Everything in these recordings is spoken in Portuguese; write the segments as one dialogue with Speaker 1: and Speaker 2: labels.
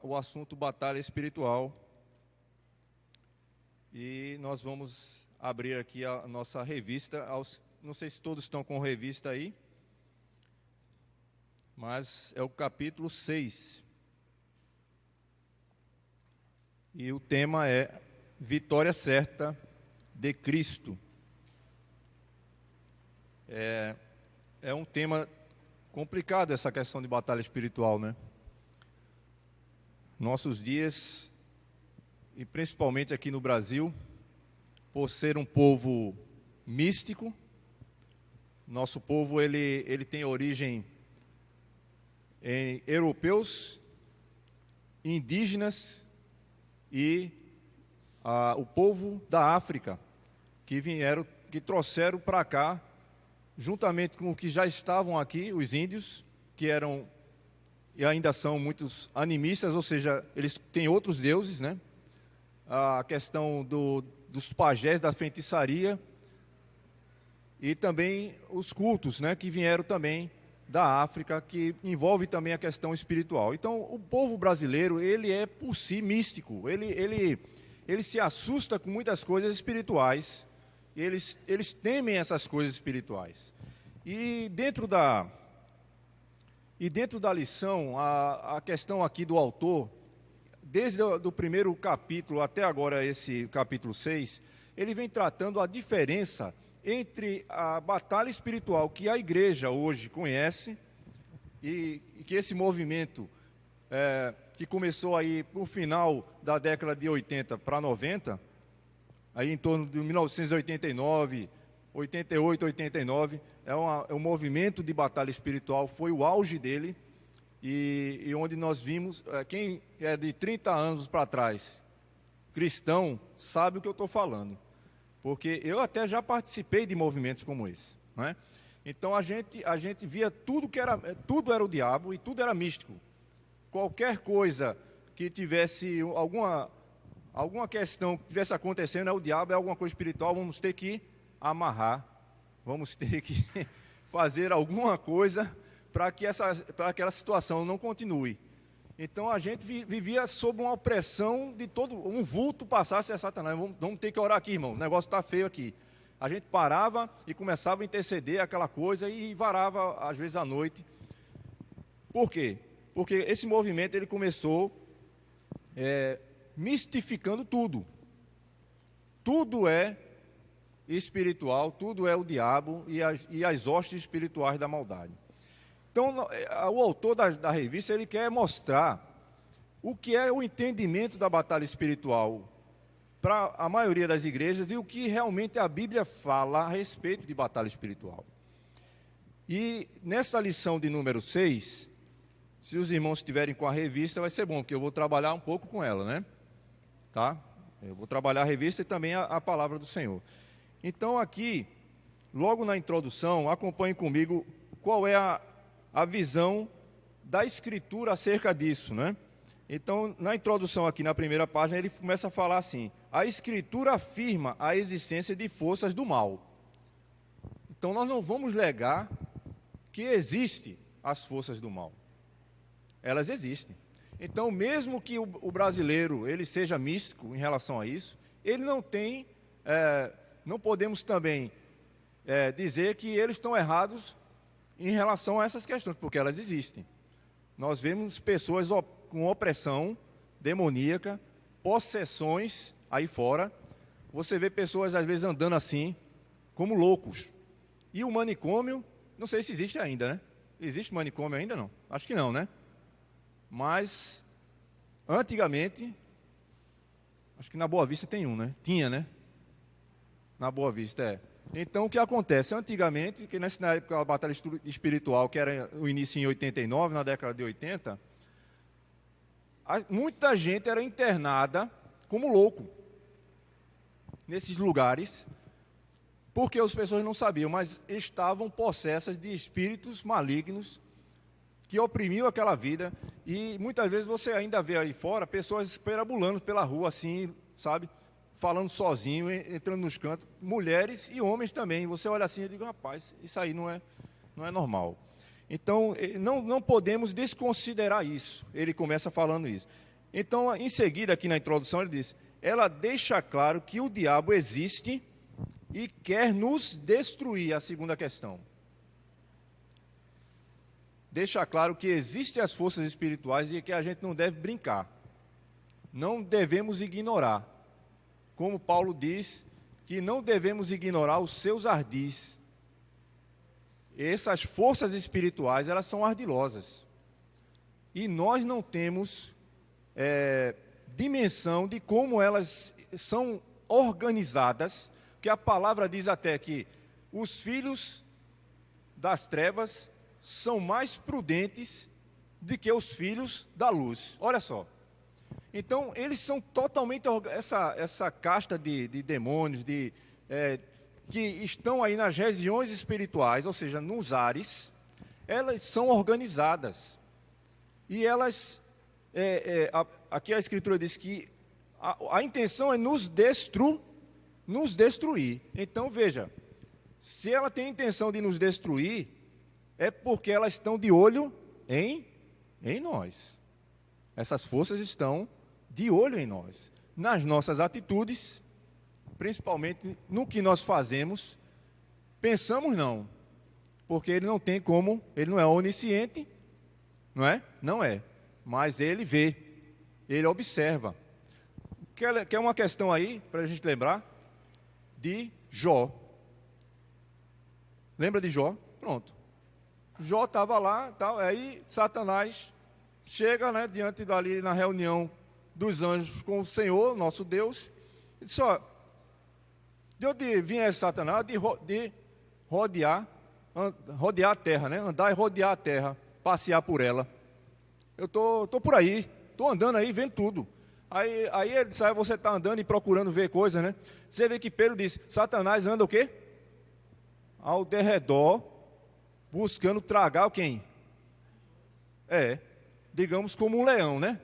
Speaker 1: o assunto batalha espiritual. E nós vamos abrir aqui a nossa revista. Não sei se todos estão com revista aí, mas é o capítulo 6. E o tema é Vitória Certa de Cristo. É um tema complicado essa questão de batalha espiritual, né? Nossos dias, e principalmente aqui no Brasil, por ser um povo místico, nosso povo ele tem origem em europeus, indígenas e o povo da África, que trouxeram para cá, juntamente com os que já estavam aqui, os índios, que eram e ainda são muitos animistas, ou seja, eles têm outros deuses, né? A questão dos pajés, da feitiçaria, e também os cultos, né, que vieram também da África, que envolve também a questão espiritual. Então, o povo brasileiro, ele é por si místico, ele se assusta com muitas coisas espirituais, eles temem essas coisas espirituais. E dentro da lição, a questão aqui do autor, desde o primeiro capítulo até agora esse capítulo 6, ele vem tratando a diferença entre a batalha espiritual que a igreja hoje conhece e que esse movimento que começou aí no final da década de 80 para 90, aí em torno de 1989, 88, 89, é um movimento de batalha espiritual, foi o auge dele, e onde nós vimos, quem é de 30 anos para trás, cristão, sabe o que eu estou falando, porque eu até já participei de movimentos como esse, né? Então a gente via tudo era o diabo e tudo era místico. Qualquer coisa que tivesse alguma questão que estivesse acontecendo, é o diabo, é alguma coisa espiritual, vamos ter que amarrar, vamos ter que fazer alguma coisa para que aquela situação não continue. Então a gente vivia sob uma opressão de um vulto passasse a Satanás. Vamos ter que orar aqui, irmão, o negócio está feio aqui. A gente parava e começava a interceder aquela coisa e varava às vezes à noite. Por quê? Porque esse movimento ele começou mistificando tudo. Tudo é espiritual, tudo é o diabo e as hostes espirituais da maldade. Então, o autor da revista, ele quer mostrar o que é o entendimento da batalha espiritual para a maioria das igrejas e o que realmente a Bíblia fala a respeito de batalha espiritual. E nessa lição de número 6, se os irmãos estiverem com a revista, vai ser bom, porque eu vou trabalhar um pouco com ela, né? Tá? Eu vou trabalhar a revista e também a palavra do Senhor. Então aqui, logo na introdução, acompanhe comigo qual é a visão da Escritura acerca disso, né? Então, na introdução aqui, na primeira página, ele começa a falar assim: a Escritura afirma a existência de forças do mal. Então, nós não vamos negar que existem as forças do mal. Elas existem. Então, mesmo que o brasileiro ele seja místico em relação a isso, ele não tem, não podemos também dizer que eles estão errados em relação a essas questões, porque elas existem. Nós vemos pessoas com opressão demoníaca, possessões aí fora. Você vê pessoas às vezes andando assim, como loucos. E o manicômio, não sei se existe ainda, né? Existe manicômio ainda não? Acho que não, né? Mas, antigamente, acho que na Boa Vista tem um, né? Tinha, né? Na Boa Vista, Então, o que acontece? Antigamente, que na época da batalha espiritual, que era o início em 89, na década de 80, muita gente era internada como louco nesses lugares, porque as pessoas não sabiam, mas estavam possessas de espíritos malignos que oprimiam aquela vida. E muitas vezes você ainda vê aí fora pessoas perambulando pela rua assim, sabe? Falando sozinho, entrando nos cantos, mulheres e homens também. Você olha assim e diz: rapaz, isso aí não é normal. Então, não podemos desconsiderar isso. Ele começa falando isso. Então, em seguida, aqui na introdução, ele diz: ela deixa claro que o diabo existe e quer nos destruir, a segunda questão. Deixa claro que existem as forças espirituais e que a gente não deve brincar. Não devemos ignorar. Como Paulo diz, que não devemos ignorar os seus ardis. Essas forças espirituais, elas são ardilosas. E nós não temos dimensão de como elas são organizadas, que a palavra diz até que os filhos das trevas são mais prudentes do que os filhos da luz. Olha só. Então, eles são totalmente... Essa casta de demônios, que estão aí nas regiões espirituais, ou seja, nos ares, elas são organizadas. E elas... aqui a Escritura diz que a intenção é nos destruir. Então, veja, se ela tem a intenção de nos destruir, é porque elas estão de olho em nós. Essas forças estão de olho em nós, nas nossas atitudes, principalmente no que nós fazemos. Pensamos não, porque ele não tem como, ele não é onisciente, não é? Não é, mas ele vê, ele observa. Quer uma questão aí, para a gente lembrar, de Jó. Lembra de Jó? Pronto. Jó estava lá, tal, aí Satanás chega, né, diante dali na reunião dos anjos com o Senhor, nosso Deus, e disse: ó, de onde vinha esse Satanás? De rodear a terra, né? Andar e rodear a terra, passear por ela. Eu tô por aí, tô andando aí, vendo tudo. Aí ele disse: você está andando e procurando ver coisas, né? Você vê que Pedro diz: Satanás anda o quê? Ao derredor, buscando tragar quem? Digamos como um leão, né?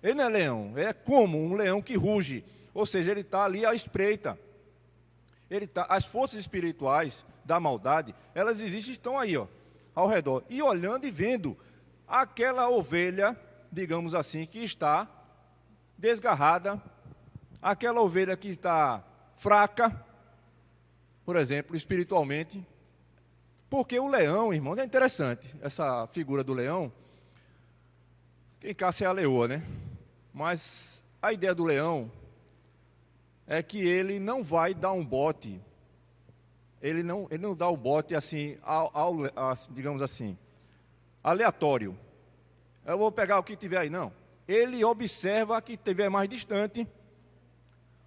Speaker 1: Ele não é leão, é como um leão que ruge. Ou seja, ele está ali à espreita. As forças espirituais da maldade, elas existem, estão aí, ó, ao redor. E olhando e vendo aquela ovelha, digamos assim, que está desgarrada, aquela ovelha que está fraca, por exemplo, espiritualmente. Porque o leão, irmão, é interessante, essa figura do leão. Quem caça é a leoa, né? Mas a ideia do leão é que ele não vai dar um bote, ele não dá o bote assim, digamos assim, aleatório. Eu vou pegar o que tiver aí, não. Ele observa a que tiver mais distante,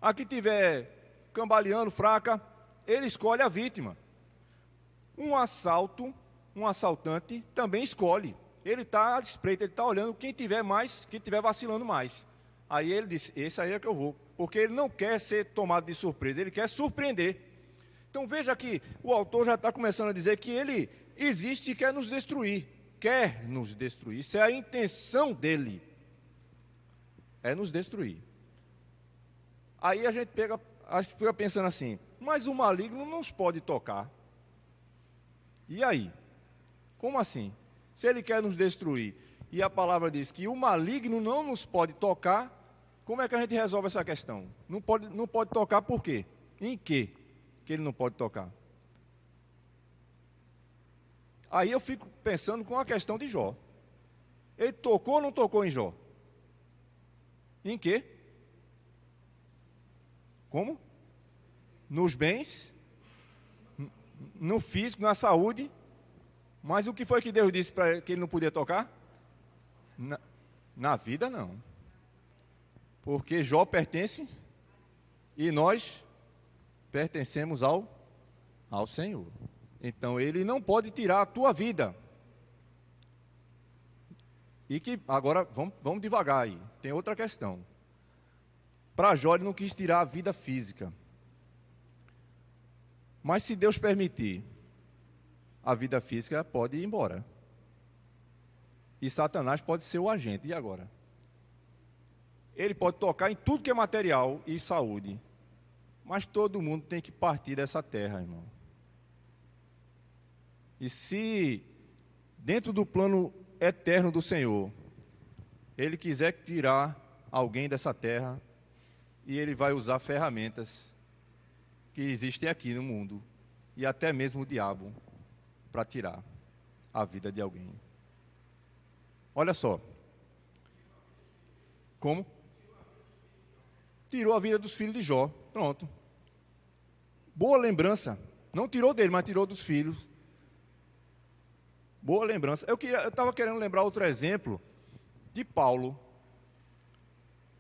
Speaker 1: a que tiver cambaleando, fraca, ele escolhe a vítima. Um assaltante também escolhe. Ele está à espreita, ele está olhando quem tiver vacilando mais. Aí ele diz: esse aí é que eu vou. Porque ele não quer ser tomado de surpresa, ele quer surpreender. Então veja que o autor já está começando a dizer que ele existe e quer nos destruir. Quer nos destruir. Isso é a intenção dele. É nos destruir. Aí a gente fica pensando assim: mas o maligno não nos pode tocar. E aí? Como assim? Se ele quer nos destruir e a palavra diz que o maligno não nos pode tocar, como é que a gente resolve essa questão? Não pode tocar por quê? Em quê que ele não pode tocar? Aí eu fico pensando com a questão de Jó. Ele tocou ou não tocou em Jó? Em quê? Como? Nos bens, no físico, na saúde. Mas o que foi que Deus disse para ele que ele não podia tocar? Na vida não. Porque Jó pertence e nós pertencemos ao Senhor. Então ele não pode tirar a tua vida. E que agora vamos devagar aí. Tem outra questão. Para Jó ele não quis tirar a vida física. Mas se Deus permitir, a vida física pode ir embora. E Satanás pode ser o agente. E agora? Ele pode tocar em tudo que é material e saúde. Mas todo mundo tem que partir dessa terra, irmão. E se dentro do plano eterno do Senhor, Ele quiser tirar alguém dessa terra, e Ele vai usar ferramentas que existem aqui no mundo, e até mesmo o diabo, para tirar a vida de alguém. Olha só. Como? Tirou a vida dos filhos de Jó. Pronto. Boa lembrança. Não tirou dele, mas tirou dos filhos. Boa lembrança. Eu estava querendo lembrar outro exemplo de Paulo,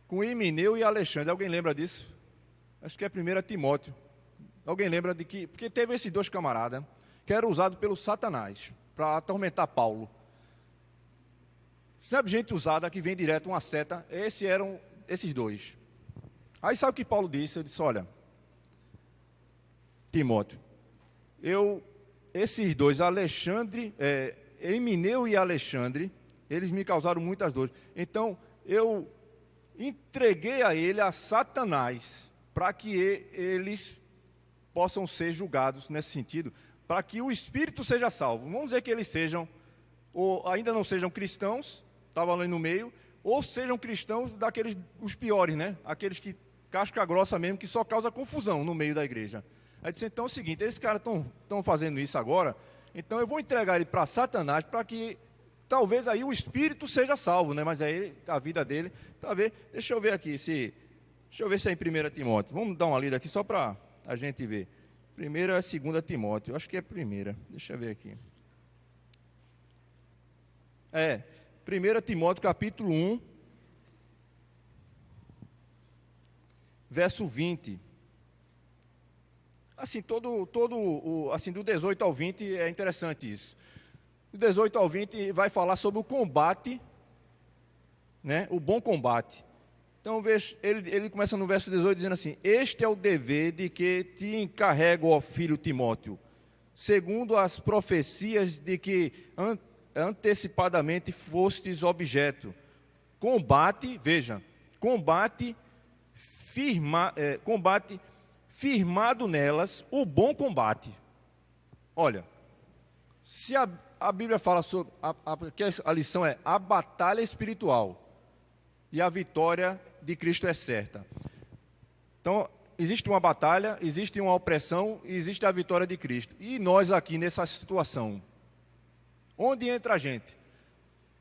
Speaker 1: com Himeneu e Alexandre. Alguém lembra disso? Acho que é 1 Timóteo. Alguém lembra de que... Porque teve esses dois camaradas que eram usados pelo Satanás para atormentar Paulo. Sabe, gente usada que vem direto uma seta. Esses eram esses dois. Aí sabe o que Paulo disse? Ele disse, olha, Timóteo, esses dois, Himeneu e Alexandre, eles me causaram muitas dores. Então, eu entreguei a Satanás, para que eles possam ser julgados nesse sentido, para que o espírito seja salvo. Vamos dizer que eles sejam, ou ainda não sejam cristãos, estavam ali no meio, ou sejam cristãos daqueles, os piores, né? Aqueles que, casca grossa mesmo, que só causa confusão no meio da igreja. Aí disse, então é o seguinte, esses caras estão fazendo isso agora, então eu vou entregar ele para Satanás, para que talvez aí o espírito seja salvo, né? Mas aí a vida dele, talvez, deixa eu ver aqui, deixa eu ver se é em 1 Timóteo, vamos dar uma lida aqui só para a gente ver. 1ª é 2 Timóteo, acho que é 1ª, deixa eu ver aqui. 1 Timóteo capítulo 1, verso 20. Assim, assim, do 18 ao 20 é interessante isso. Do 18 ao 20 vai falar sobre o combate, né? O bom combate. Então, ele começa no verso 18 dizendo assim, este é o dever de que te encarrego, ó filho Timóteo, segundo as profecias de que antecipadamente fostes objeto. Combate, veja, combate firmado nelas o bom combate. Olha, se a Bíblia fala sobre, a lição é a batalha espiritual e a vitória de Cristo é certa. Então, existe uma batalha, existe uma opressão e existe a vitória de Cristo. E nós aqui nessa situação, onde entra a gente?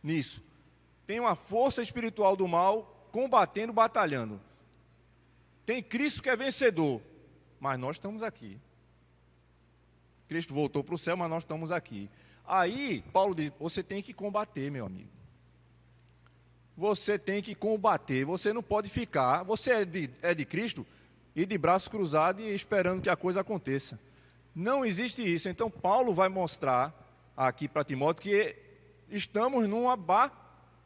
Speaker 1: Nisso. Tem uma força espiritual do mal combatendo, batalhando. Tem Cristo que é vencedor, mas nós estamos aqui. Cristo voltou para o céu, mas nós estamos aqui. Aí, Paulo diz, você tem que combater, meu amigo. Você tem que combater, você não pode ficar, você é de Cristo, e de braços cruzados e esperando que a coisa aconteça. Não existe isso. Então, Paulo vai mostrar aqui para Timóteo que estamos numa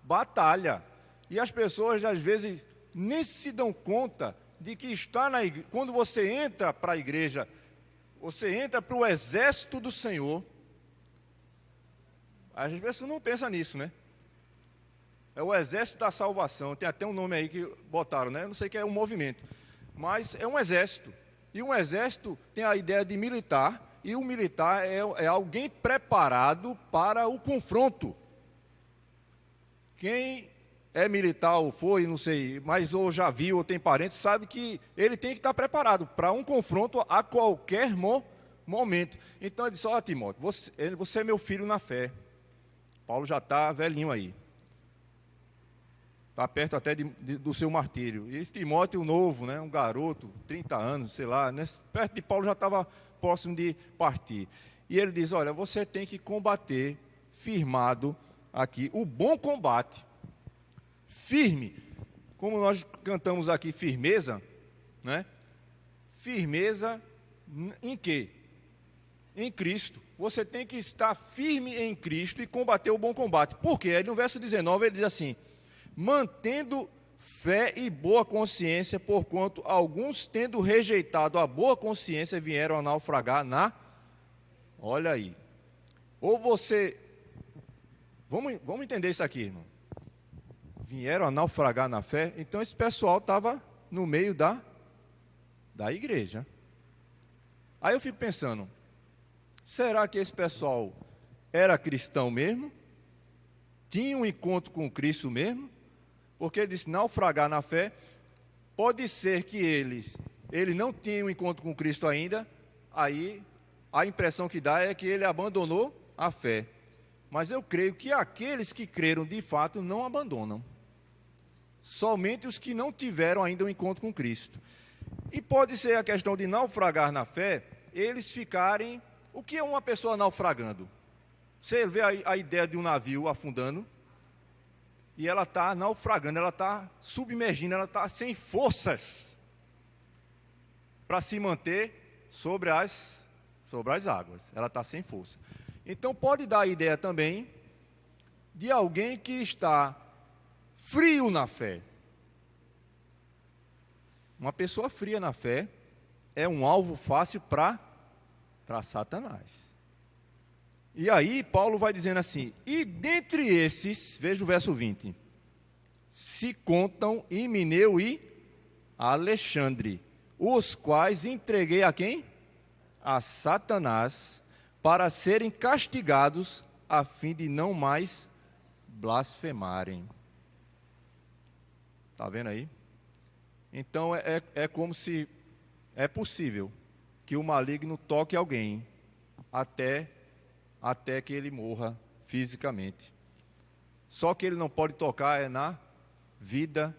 Speaker 1: batalha. E as pessoas, às vezes, nem se dão conta de que está na igreja. Quando você entra para a igreja, você entra para o exército do Senhor. As pessoas não pensam nisso, né? É o exército da salvação. Tem até um nome aí que botaram, né? Não sei o que é um movimento. Mas é um exército. E um exército tem a ideia de militar. E o militar é alguém preparado para o confronto. Quem é militar ou foi, não sei, mas ou já viu ou tem parentes, sabe que ele tem que estar preparado para um confronto a qualquer momento. Então ele disse, ó Timóteo, você é meu filho na fé. Paulo já está velhinho aí. Está perto até do seu martírio. E esse Timóteo novo, né, um garoto, 30 anos, sei lá, perto de Paulo já estava próximo de partir. E ele diz, olha, você tem que combater, firmado aqui, o bom combate. Firme. Como nós cantamos aqui, firmeza, né? Firmeza em quê? Em Cristo. Você tem que estar firme em Cristo e combater o bom combate. Por quê? Aí no verso 19 ele diz assim, mantendo fé e boa consciência, porquanto alguns, tendo rejeitado a boa consciência, vieram a naufragar Olha aí. Ou você... Vamos entender isso aqui, irmão. Vieram a naufragar na fé, então esse pessoal estava no meio da igreja. Aí eu fico pensando, será que esse pessoal era cristão mesmo, tinha um encontro com Cristo mesmo, porque ele disse naufragar na fé. Pode ser que ele não tinha um encontro com Cristo ainda, aí a impressão que dá é que ele abandonou a fé. Mas eu creio que aqueles que creram de fato não abandonam. Somente os que não tiveram ainda um encontro com Cristo. E pode ser a questão de naufragar na fé, eles ficarem... O que é uma pessoa naufragando? Você vê a ideia de um navio afundando, e ela está naufragando, ela está submergindo, ela está sem forças para se manter sobre as águas. Ela está sem força. Então pode dar a ideia também de alguém que está frio na fé. Uma pessoa fria na fé é um alvo fácil para Satanás. E aí Paulo vai dizendo assim: e dentre esses, veja o verso 20, se contam Himeneu e Alexandre, os quais entreguei a quem? A Satanás, para serem castigados, a fim de não mais blasfemarem. Está vendo aí? Então é como se é possível que o maligno toque alguém até que ele morra fisicamente. Só que ele não pode tocar na vida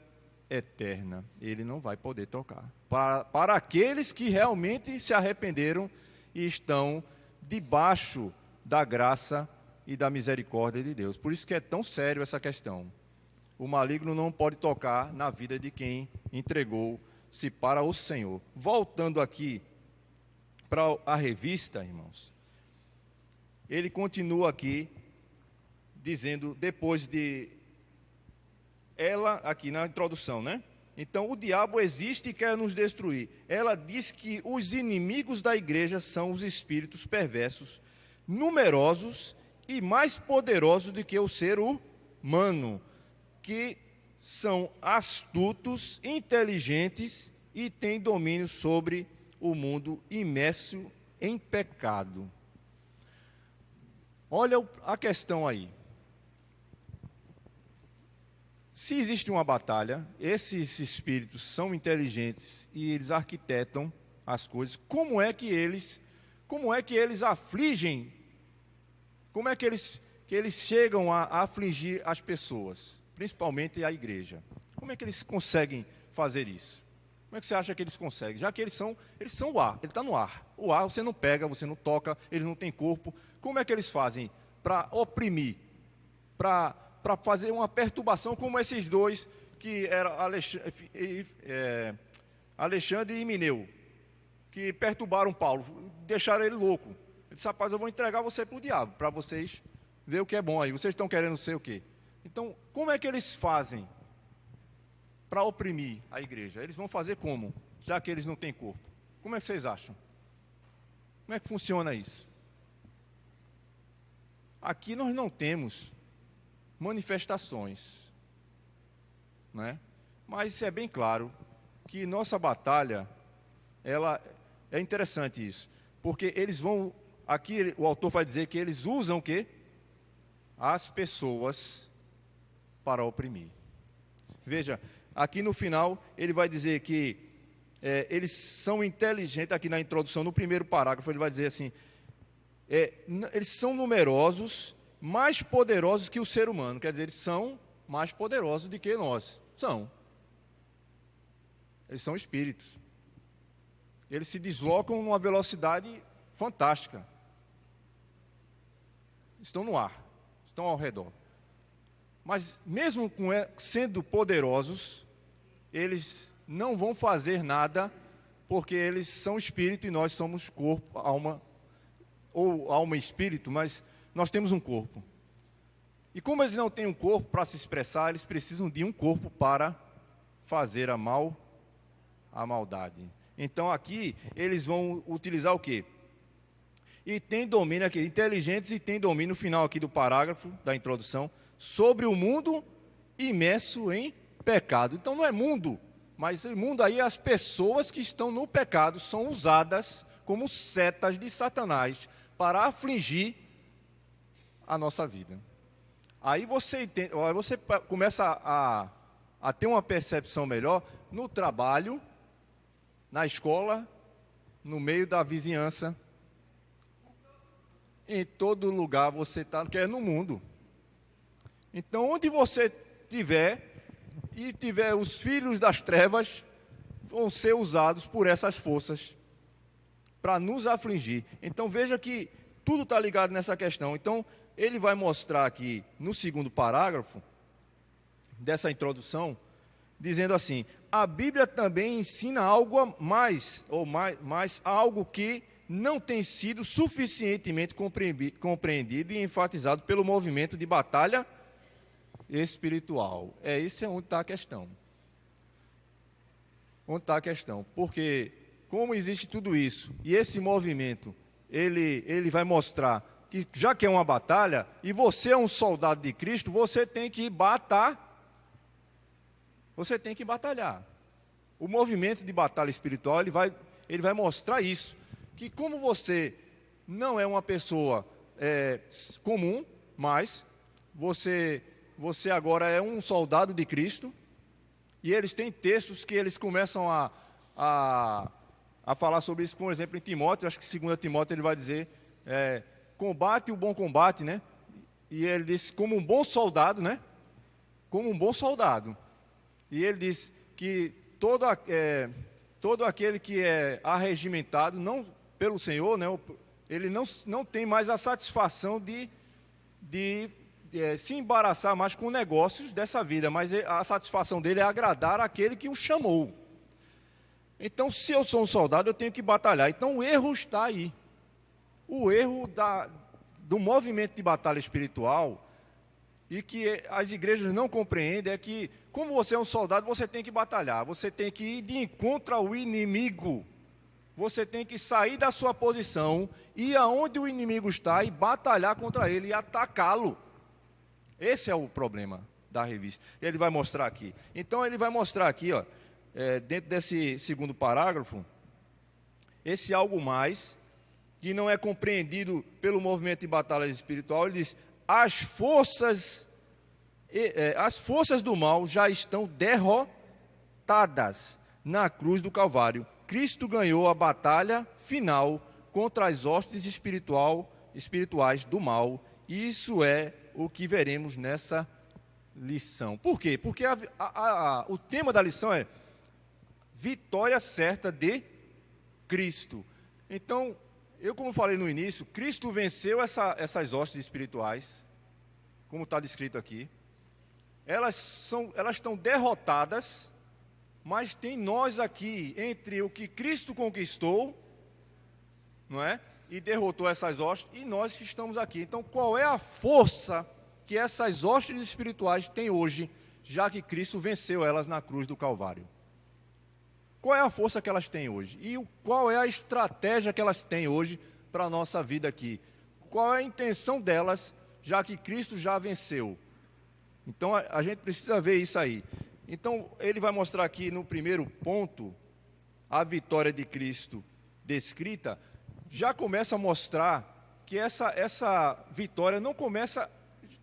Speaker 1: eterna. Ele não vai poder tocar. Para aqueles que realmente se arrependeram e estão debaixo da graça e da misericórdia de Deus. Por isso que é tão sério essa questão. O maligno não pode tocar na vida de quem entregou-se para o Senhor. Voltando aqui para a revista, irmãos, ele continua aqui, dizendo, depois de ela, aqui na introdução, né? Então, o diabo existe e quer nos destruir. Ela diz que os inimigos da igreja são os espíritos perversos, numerosos e mais poderosos do que o ser humano, que são astutos, inteligentes e têm domínio sobre o mundo imerso em pecado. Olha a questão aí. Se existe uma batalha, esses espíritos são inteligentes e eles arquitetam as coisas. Como é que eles afligem? Como é que eles chegam a afligir as pessoas, principalmente a igreja? Como é que eles conseguem fazer isso? Como é que você acha que eles conseguem? Já que eles são o ar, ele está no ar. O ar você não pega, você não toca, eles não têm corpo. Como é que eles fazem para oprimir, para fazer uma perturbação como esses dois, que eram Alexandre e Himeneu, que perturbaram Paulo, deixaram ele louco. Ele disse: rapaz, eu vou entregar você para o diabo, para vocês verem o que é bom aí. Vocês estão querendo ser o quê? Então, como é que eles fazem para oprimir a igreja? Eles vão fazer como? Já que eles não têm corpo. Como é que vocês acham? Como é que funciona isso? Aqui nós não temos manifestações, né? Mas é bem claro que nossa batalha, ela é interessante isso, porque eles vão, aqui o autor vai dizer que eles usam o quê? As pessoas para oprimir. Veja, aqui no final ele vai dizer que eles são inteligentes, aqui na introdução, no primeiro parágrafo ele vai dizer assim, eles são numerosos, mais poderosos que o ser humano. Quer dizer, eles são mais poderosos do que nós. Eles são espíritos. Eles se deslocam numa velocidade fantástica. Estão no ar, estão ao redor. Mas mesmo sendo poderosos, eles não vão fazer nada, porque eles são espírito e nós somos corpo, alma, ou alma e espírito, mas nós temos um corpo. E como eles não têm um corpo para se expressar, eles precisam de um corpo para fazer a maldade. Então aqui eles vão utilizar o quê? E tem domínio aqui, inteligentes e tem domínio, no final aqui do parágrafo, da introdução, sobre o mundo imerso em pecado. Então não é mundo, mas o mundo aí, as pessoas que estão no pecado são usadas como setas de Satanás para afligir a nossa vida. Aí você entende, aí você começa a ter uma percepção melhor no trabalho, na escola, no meio da vizinhança. Em todo lugar você está, que é no mundo. Então, onde você estiver, e tiver os filhos das trevas, vão ser usados por essas forças para nos afligir. Então, veja que tudo está ligado nessa questão. Então, ele vai mostrar aqui, no segundo parágrafo dessa introdução, dizendo assim: a Bíblia também ensina algo a mais, ou mais algo que não tem sido suficientemente compreendido e enfatizado pelo movimento de batalha espiritual. Isso é onde está a questão. Onde está a questão? Porque, como existe tudo isso, e esse movimento, ele vai mostrar que, já que é uma batalha, e você é um soldado de Cristo, você tem que Você tem que batalhar. O movimento de batalha espiritual, ele vai mostrar isso. Que como você não é uma pessoa comum, mas você agora é um soldado de Cristo, e eles têm textos que eles começam a falar sobre isso, por exemplo, em Timóteo, acho que 2 Timóteo ele vai dizer, combate o bom combate, né? E ele diz, como um bom soldado, né? Como um bom soldado. E ele diz que todo aquele que é arregimentado, não pelo Senhor, né? Ele não tem mais a satisfação de se embaraçar mais com negócios dessa vida, mas a satisfação dele é agradar aquele que o chamou. Então, se eu sou um soldado, eu tenho que batalhar. Então, o erro está aí. O erro do movimento de batalha espiritual, e que as igrejas não compreendem, é que, como você é um soldado, você tem que batalhar, você tem que ir de encontro ao inimigo, você tem que sair da sua posição, ir aonde o inimigo está e batalhar contra ele e atacá-lo. Esse é o problema da revista. Ele vai mostrar aqui. Então, ele vai mostrar aqui, ó, dentro desse segundo parágrafo, esse algo mais, que não é compreendido pelo movimento de batalha espiritual. Ele diz: as forças do mal já estão derrotadas na cruz do Calvário. Cristo ganhou a batalha final contra as hostes espirituais do mal. E isso é o que veremos nessa lição. Por quê? Porque o tema da lição é vitória certa de Cristo. Então, como falei no início, Cristo venceu essas hostes espirituais, como está descrito aqui. Elas estão derrotadas, mas tem nós aqui, entre o que Cristo conquistou, não é? E derrotou essas hostes, e nós que estamos aqui. Então, qual é a força que essas hostes espirituais têm hoje, já que Cristo venceu elas na cruz do Calvário? Qual é a força que elas têm hoje? E qual é a estratégia que elas têm hoje para a nossa vida aqui? Qual é a intenção delas, já que Cristo já venceu? Então, a gente precisa ver isso aí. Então, ele vai mostrar aqui no primeiro ponto, a vitória de Cristo descrita, já começa a mostrar que essa vitória não começa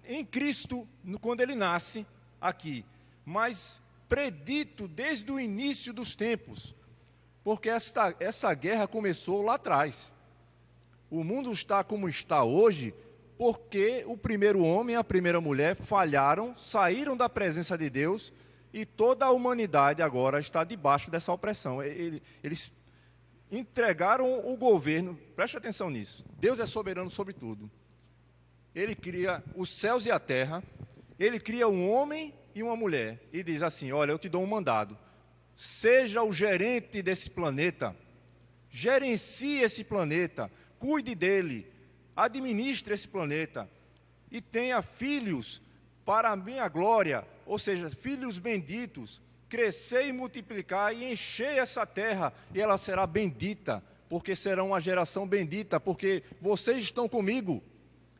Speaker 1: em Cristo, quando ele nasce aqui, mas predito desde o início dos tempos, porque essa guerra começou lá atrás. O mundo está como está hoje, porque o primeiro homem e a primeira mulher falharam, saíram da presença de Deus, e toda a humanidade agora está debaixo dessa opressão. Eles entregaram o governo, preste atenção nisso, Deus é soberano sobre tudo. Ele cria os céus e a terra, ele cria um homem e uma mulher, e diz assim: olha, eu te dou um mandado, seja o gerente desse planeta, gerencie esse planeta, cuide dele, administre esse planeta, e tenha filhos para a minha glória, ou seja, filhos benditos, crescer e multiplicar e encher essa terra, e ela será bendita, porque será uma geração bendita, porque vocês estão comigo,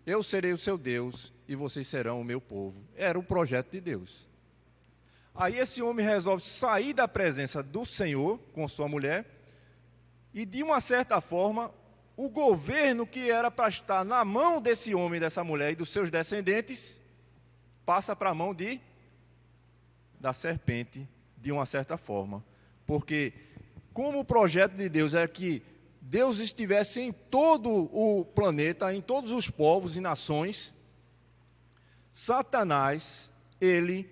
Speaker 1: eu serei o seu Deus, e vocês serão o meu povo. Era o projeto de Deus. Aí esse homem resolve sair da presença do Senhor com sua mulher, e de uma certa forma, o governo que era para estar na mão desse homem, dessa mulher e dos seus descendentes, passa para a mão da serpente, de uma certa forma. Porque, como o projeto de Deus é que Deus estivesse em todo o planeta, em todos os povos e nações, Satanás, ele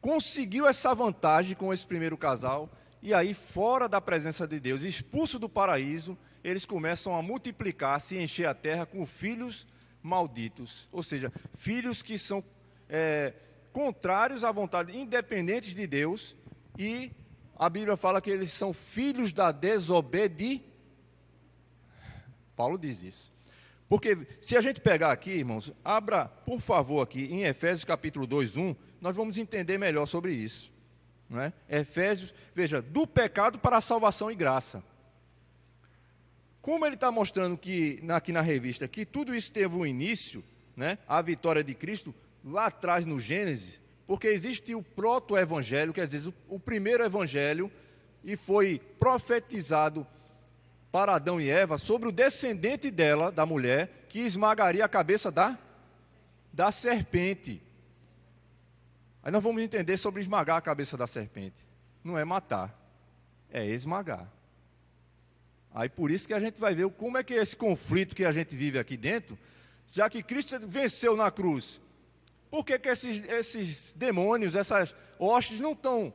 Speaker 1: conseguiu essa vantagem com esse primeiro casal, e aí, fora da presença de Deus, expulso do paraíso, eles começam a multiplicar-se e encher a terra com filhos malditos, ou seja, filhos que são contrários à vontade, independentes de Deus, e a Bíblia fala que eles são filhos da desobediência. Paulo diz isso. Porque se a gente pegar aqui, irmãos, abra, por favor, aqui em Efésios capítulo 2, 1, nós vamos entender melhor sobre isso. Não é? Efésios, veja, do pecado para a salvação e graça. Como ele está mostrando que, aqui na revista, que tudo isso teve um início, né, a vitória de Cristo, lá atrás no Gênesis, porque existe o proto-evangelho, quer dizer, o primeiro evangelho, e foi profetizado para Adão e Eva sobre o descendente dela, da mulher, que esmagaria a cabeça da serpente. Aí nós vamos entender sobre esmagar a cabeça da serpente. Não é matar, é esmagar. Aí por isso que a gente vai ver como é que é esse conflito que a gente vive aqui dentro, já que Cristo venceu na cruz. Por que esses demônios, essas hostes não estão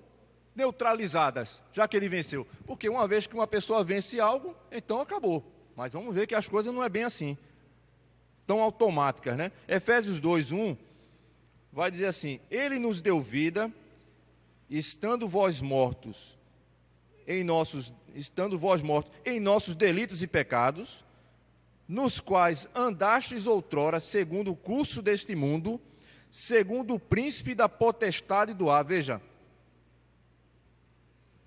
Speaker 1: neutralizadas, já que ele venceu? Porque uma vez que uma pessoa vence algo, então acabou. Mas vamos ver que as coisas não é bem assim, tão automáticas, né? Efésios 2, 1, vai dizer assim: Ele nos deu vida, estando vós mortos em nossos delitos e pecados, nos quais andastes outrora, segundo o curso deste mundo, segundo o príncipe da potestade do ar. Veja,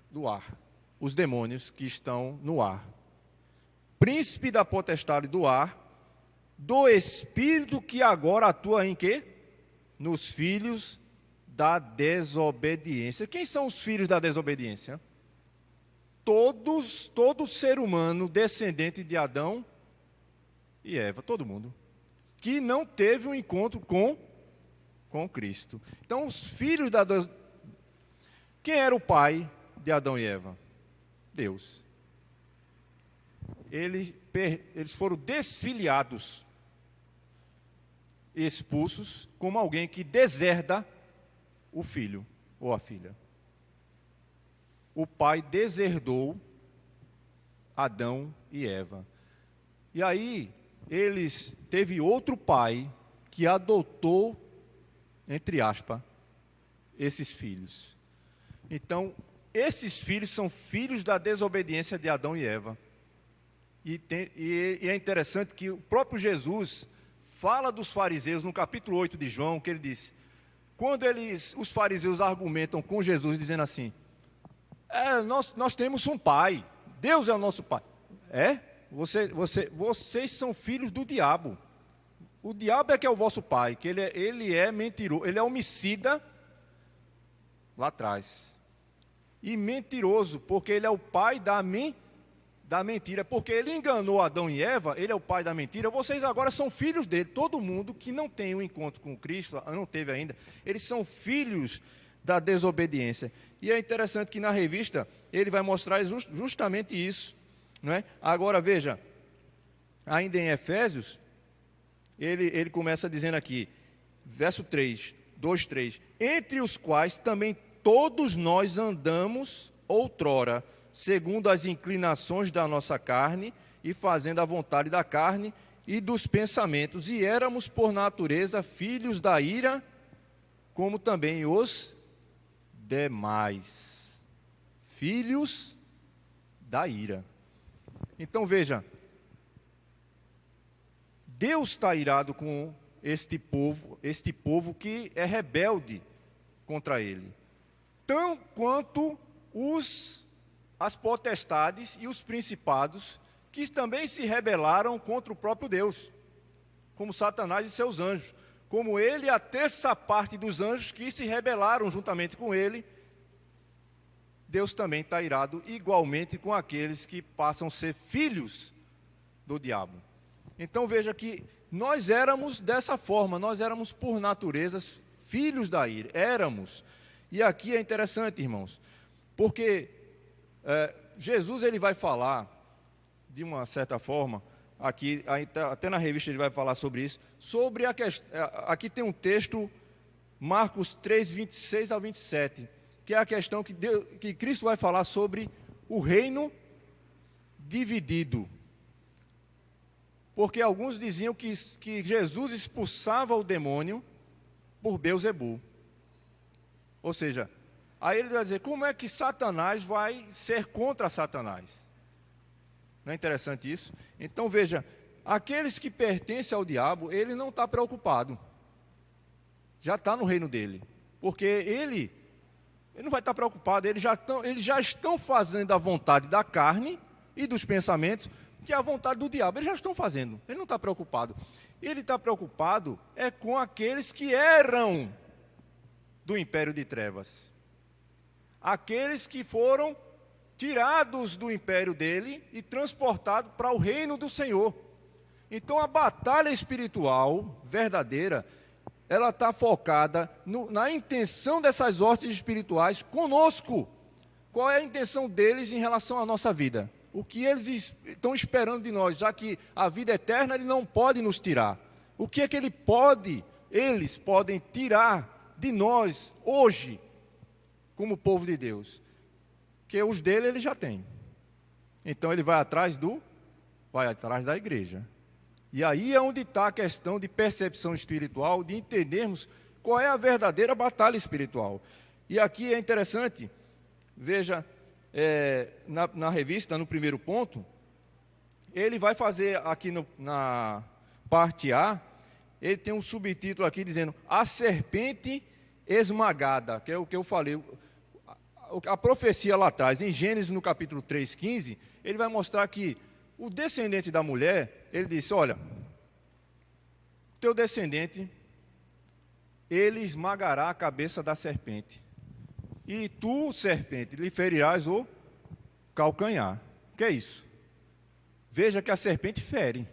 Speaker 1: do ar, os demônios que estão no ar. Príncipe da potestade do ar, do espírito que agora atua em quê? Nos filhos da desobediência. Quem são os filhos da desobediência? Todo ser humano descendente de Adão e Eva, todo mundo, que não teve um encontro com Cristo. Então, os filhos da desobediência. Quem era o pai de Adão e Eva? Deus. Eles foram desfiliados, expulsos, como alguém que deserda o filho ou a filha. O pai deserdou Adão e Eva. E aí, teve outro pai que adotou, entre aspas, esses filhos. Então, esses filhos são filhos da desobediência de Adão e Eva. E é interessante que o próprio Jesus fala dos fariseus, no capítulo 8 de João, que ele disse, quando os fariseus argumentam com Jesus, dizendo assim, nós temos um pai, Deus é o nosso pai. Vocês são filhos do diabo. O diabo é que é o vosso pai, que ele é mentiroso, ele é homicida lá atrás. E mentiroso, porque ele é o pai da mentira, porque ele enganou Adão e Eva, ele é o pai da mentira. Vocês agora são filhos dele. Todo mundo que não tem um encontro com Cristo, não teve ainda, eles são filhos da desobediência. E é interessante que na revista ele vai mostrar justamente isso, não é? Agora veja, ainda em Efésios, ele começa dizendo aqui, verso 3, 2, 3, entre os quais também todos nós andamos outrora, segundo as inclinações da nossa carne, e fazendo a vontade da carne e dos pensamentos, e éramos por natureza filhos da ira, como também os demais. Filhos da ira. Então veja, Deus está irado com este povo que é rebelde contra ele, tão quanto as potestades e os principados que também se rebelaram contra o próprio Deus, como Satanás e seus anjos, como ele e a terça parte dos anjos que se rebelaram juntamente com ele. Deus também está irado igualmente com aqueles que passam a ser filhos do diabo. Então veja que nós éramos dessa forma, nós éramos por natureza filhos da ira, éramos. E aqui é interessante, irmãos, porque Jesus ele vai falar, de uma certa forma, aqui, até na revista ele vai falar sobre isso, sobre a questão, aqui tem um texto, Marcos 3, 26 ao 27, que é a questão que Cristo vai falar sobre o reino dividido. Porque alguns diziam que Jesus expulsava o demônio por Beelzebu. Ou seja, aí ele vai dizer, como é que Satanás vai ser contra Satanás? Não é interessante isso? Então veja, aqueles que pertencem ao diabo, ele não está preocupado. Já está no reino dele. Porque ele não vai estar preocupado, eles já estão fazendo a vontade da carne e dos pensamentos, que é a vontade do diabo. Eles já estão fazendo, ele não está preocupado. Ele está preocupado com aqueles que eram do império de trevas. Aqueles que foram tirados do império dele e transportados para o reino do Senhor. Então a batalha espiritual verdadeira, ela está focada na intenção dessas hostes espirituais conosco. Qual é a intenção deles em relação à nossa vida? O que eles estão esperando de nós, já que a vida eterna ele não pode nos tirar. O que é que eles podem tirar de nós hoje, como povo de Deus? Que os dele ele já tem. Então ele vai atrás da igreja. E aí é onde está a questão de percepção espiritual, de entendermos qual é a verdadeira batalha espiritual. E aqui é interessante, veja, na revista, no primeiro ponto, ele vai fazer aqui na parte A, ele tem um subtítulo aqui dizendo, a serpente esmagada, que é o que eu falei. A profecia lá atrás, em Gênesis no capítulo 3:15, ele vai mostrar que o descendente da mulher, ele disse, olha, teu descendente, ele esmagará a cabeça da serpente. E tu, serpente, lhe ferirás o calcanhar. O que é isso? Veja que a serpente fere.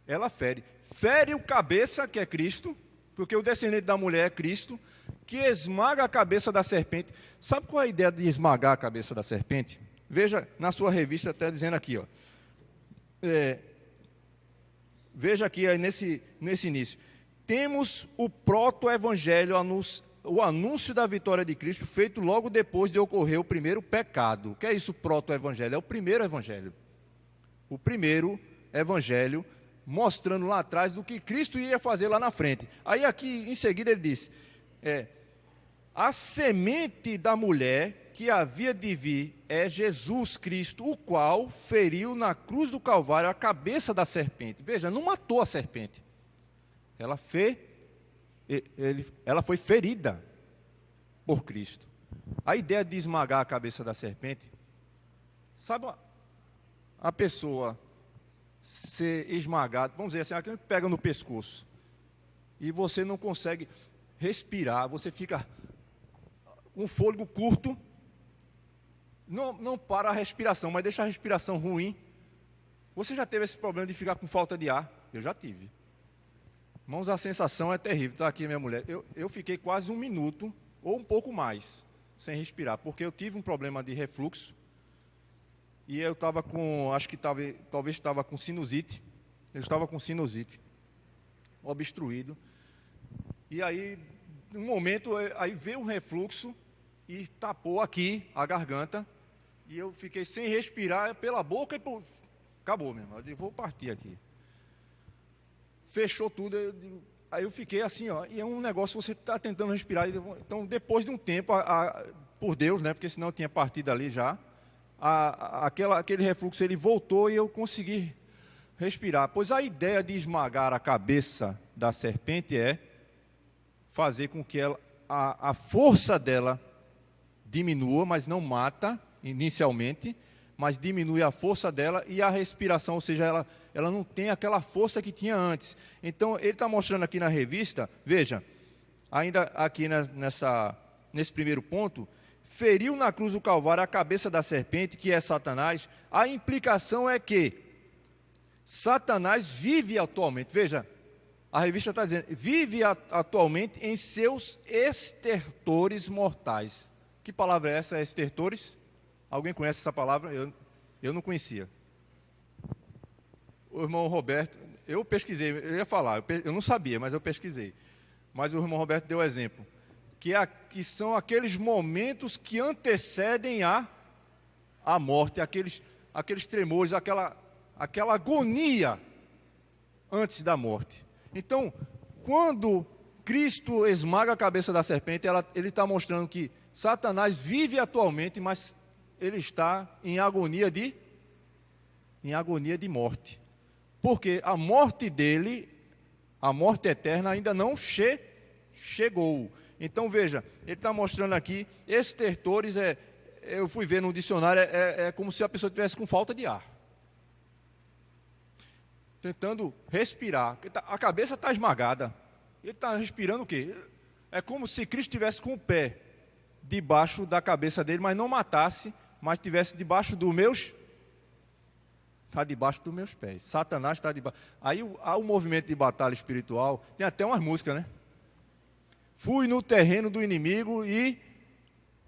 Speaker 1: Ela fere. Fere o cabeça, que é Cristo, porque o descendente da mulher é Cristo, que esmaga a cabeça da serpente. Sabe qual é a ideia de esmagar a cabeça da serpente? Veja na sua revista, até dizendo aqui, ó. Veja aqui nesse início. Temos o proto-evangelho, o anúncio da vitória de Cristo, feito logo depois de ocorrer o primeiro pecado. O que é isso, proto-evangelho? É o primeiro evangelho. O primeiro evangelho, mostrando lá atrás do que Cristo ia fazer lá na frente. Aí aqui, em seguida, ele diz, a semente da mulher que havia de vir é Jesus Cristo, o qual feriu na cruz do Calvário a cabeça da serpente. Veja, não matou a serpente. Ela foi ferida por Cristo. A ideia de esmagar a cabeça da serpente, sabe a pessoa ser esmagada, vamos dizer assim, aquele que pega no pescoço, e você não consegue respirar, você fica com fôlego curto, não para a respiração, mas deixa a respiração ruim. Você já teve esse problema de ficar com falta de ar? Eu já tive. Irmãos, a sensação é terrível. Está aqui minha mulher. Eu fiquei quase 1 minuto, ou um pouco mais, sem respirar, porque eu tive um problema de refluxo, e eu estava com, acho que talvez estava com sinusite, eu estava com sinusite, obstruído, e aí, um momento, aí veio um refluxo, e tapou aqui a garganta, e eu fiquei sem respirar pela boca, acabou mesmo, eu digo, vou partir aqui. Fechou tudo, aí eu fiquei assim, ó, e é um negócio, você está tentando respirar, então depois de um tempo, por Deus, né, porque senão eu tinha partido ali já, aquele refluxo ele voltou e eu consegui respirar. Pois a ideia de esmagar a cabeça da serpente é fazer com que a força dela diminua, mas não mata inicialmente, mas diminui a força dela e a respiração, ou seja, ela não tem aquela força que tinha antes. Então, ele está mostrando aqui na revista, veja, ainda aqui nesse primeiro ponto, feriu na cruz do Calvário a cabeça da serpente, que é Satanás. A implicação é que Satanás vive atualmente, veja, a revista está dizendo, vive atualmente em seus estertores mortais. Que palavra é essa, estertores? Alguém conhece essa palavra? Eu não conhecia. O irmão Roberto, eu pesquisei, eu ia falar, eu não sabia, mas eu pesquisei. Mas o irmão Roberto deu exemplo, que são aqueles momentos que antecedem a morte, aqueles tremores, aquela agonia antes da morte. Então, quando Cristo esmaga a cabeça da serpente, ele está mostrando que Satanás vive atualmente, mas ele está em agonia de morte. Porque a morte dele, a morte eterna, ainda não chegou. Então, veja, ele está mostrando aqui, estertores, eu fui ver no dicionário, é como se a pessoa estivesse com falta de ar. Tentando respirar. A cabeça está esmagada. Ele está respirando o quê? É como se Cristo estivesse com o pé debaixo da cabeça dele, mas não matasse, mas estivesse debaixo dos meus... Está debaixo dos meus pés. Satanás está debaixo. Aí há um movimento de batalha espiritual, tem até umas músicas, né? Fui no terreno do inimigo e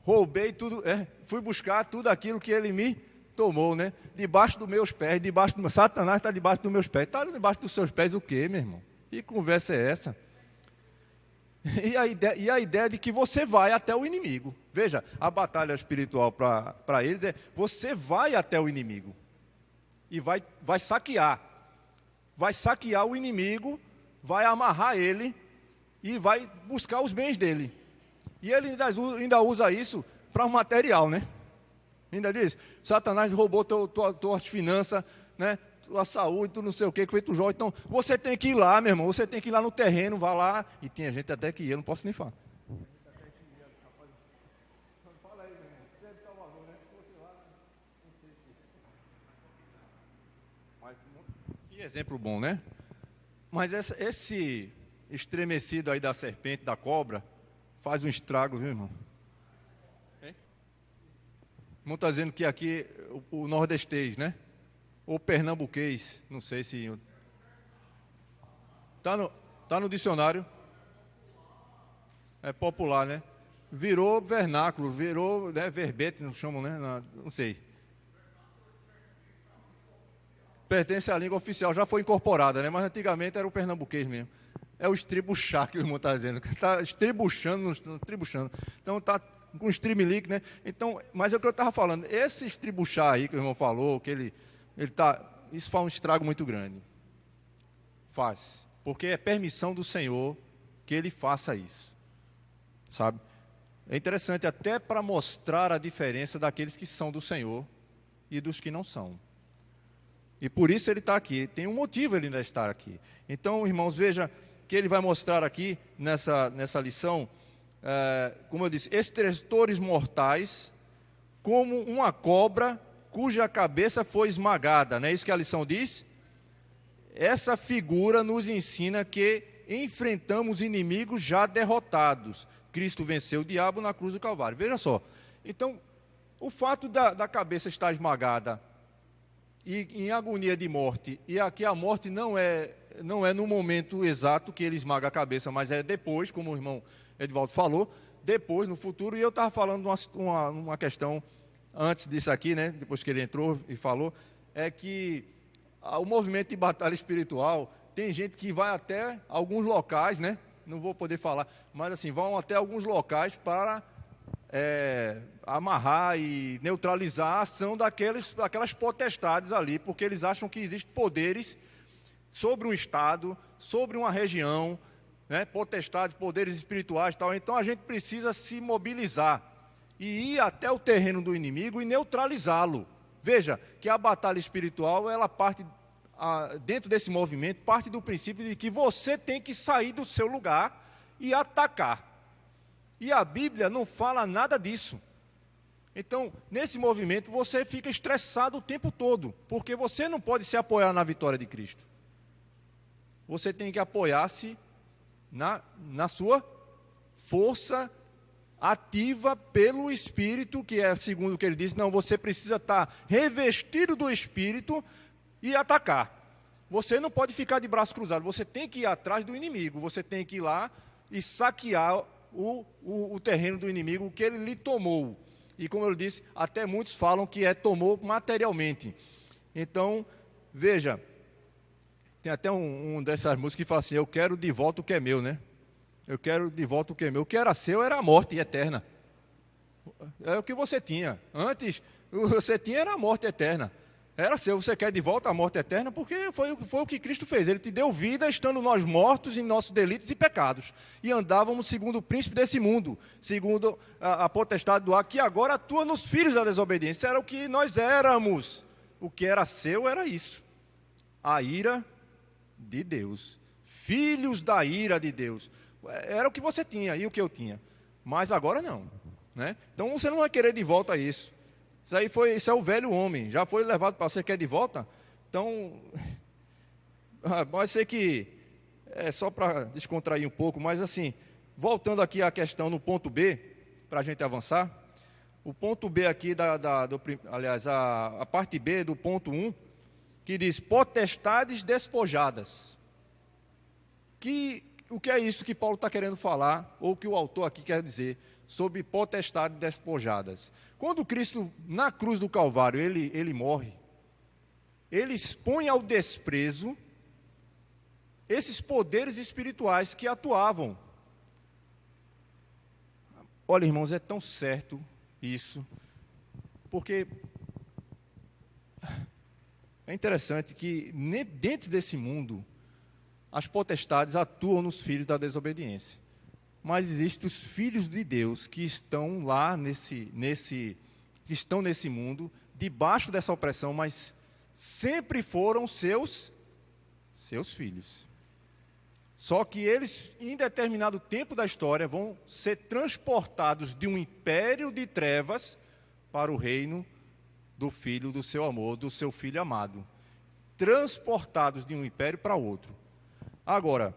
Speaker 1: roubei tudo, fui buscar tudo aquilo que ele me tomou, né? Debaixo dos meus pés, Satanás está debaixo dos meus pés. Está debaixo dos seus pés o quê, meu irmão? Que conversa é essa? E a ideia de que você vai até o inimigo. Veja, a batalha espiritual para eles é, você vai até o inimigo. E vai saquear. Vai saquear o inimigo, vai amarrar ele e vai buscar os bens dele. E ele ainda usa isso para o material, né? Ainda diz, Satanás roubou tuas finanças, né? Tua saúde, tu não sei o que foi tu joga. Então, você tem que ir lá, meu irmão, você tem que ir lá no terreno, vá lá. E tinha gente até que ia, não posso nem falar. Que exemplo bom, né? Mas esse estremecido aí da serpente, da cobra, faz um estrago, viu, irmão? O irmão está dizendo que aqui o nordestês, né? Ou pernambuquês, não sei se... Tá no dicionário. É popular, né? Virou vernáculo, virou, né, verbete, não chamam, né? Não sei. Pertence à língua oficial, já foi incorporada, né? Mas antigamente era o pernambuquês mesmo. É o estribuchar que o irmão está dizendo. Está estribuchando. Então está com streamlink, né? Então, mas é o que eu estava falando. Esse estribuchar aí que o irmão falou, que ele tá, isso faz um estrago muito grande. Faz. Porque é permissão do Senhor que ele faça isso. Sabe? É interessante até para mostrar a diferença daqueles que são do Senhor e dos que não são. E por isso ele está aqui. Tem um motivo ele ainda estar aqui. Então, irmãos, veja que ele vai mostrar aqui nessa lição, como eu disse, estertores mortais, como uma cobra cuja cabeça foi esmagada. Não é isso que a lição diz? Essa figura nos ensina que enfrentamos inimigos já derrotados. Cristo venceu o diabo na cruz do Calvário. Veja só. Então, o fato da cabeça estar esmagada e em agonia de morte, e aqui a morte não é no momento exato que ele esmaga a cabeça, mas é depois, como o irmão Edvaldo falou, depois, no futuro. E eu estava falando uma questão antes disso aqui, né, depois que ele entrou e falou, é que o movimento de batalha espiritual, tem gente que vai até alguns locais, né, não vou poder falar, mas assim, vão até alguns locais para amarrar e neutralizar a ação daquelas potestades ali, porque eles acham que existem poderes sobre um estado, sobre uma região, né, potestades, poderes espirituais e tal. Então a gente precisa se mobilizar e ir até o terreno do inimigo e neutralizá-lo. Veja que a batalha espiritual, ela parte, dentro desse movimento, parte do princípio de que você tem que sair do seu lugar e atacar. E a Bíblia não fala nada disso. Então, nesse movimento, você fica estressado o tempo todo, porque você não pode se apoiar na vitória de Cristo. Você tem que apoiar-se na sua força ativa pelo Espírito, que é segundo o que ele disse, não, você precisa estar revestido do Espírito e atacar. Você não pode ficar de braço cruzado, você tem que ir atrás do inimigo, você tem que ir lá e saquear o terreno do inimigo, o que ele lhe tomou. E como eu disse, até muitos falam que tomou materialmente. Então, veja, tem até um dessas músicas que fala assim, eu quero de volta o que é meu, né? Eu quero de volta o que é meu. O que era seu era a morte eterna. É o que você tinha. Antes, você tinha era a morte eterna. Era seu, você quer de volta a morte eterna, porque foi o que Cristo fez. Ele te deu vida, estando nós mortos em nossos delitos e pecados. E andávamos segundo o príncipe desse mundo, segundo a potestade do ar, que agora atua nos filhos da desobediência. Era o que nós éramos. O que era seu era isso. A ira de Deus. Filhos da ira de Deus. Era o que você tinha e o que eu tinha. Mas agora não. Né? Então você não vai querer de volta isso. Isso é o velho homem, já foi levado para você, quer de volta? Então, pode ser que é só para descontrair um pouco, mas assim, voltando aqui à questão no ponto B, para a gente avançar, o ponto B aqui, a parte B do ponto 1, que diz potestades despojadas. O que é isso que Paulo está querendo falar, ou que o autor aqui quer dizer, sobre potestades despojadas? Quando Cristo, na cruz do Calvário, ele morre, ele expõe ao desprezo esses poderes espirituais que atuavam. Olha, irmãos, é tão certo isso, porque é interessante que dentro desse mundo, as potestades atuam nos filhos da desobediência. Mas existem os filhos de Deus que estão lá que estão nesse mundo, debaixo dessa opressão, mas sempre foram seus filhos. Só que eles, em determinado tempo da história, vão ser transportados de um império de trevas para o reino do filho do seu amor, do seu filho amado. Transportados de um império para outro. Agora,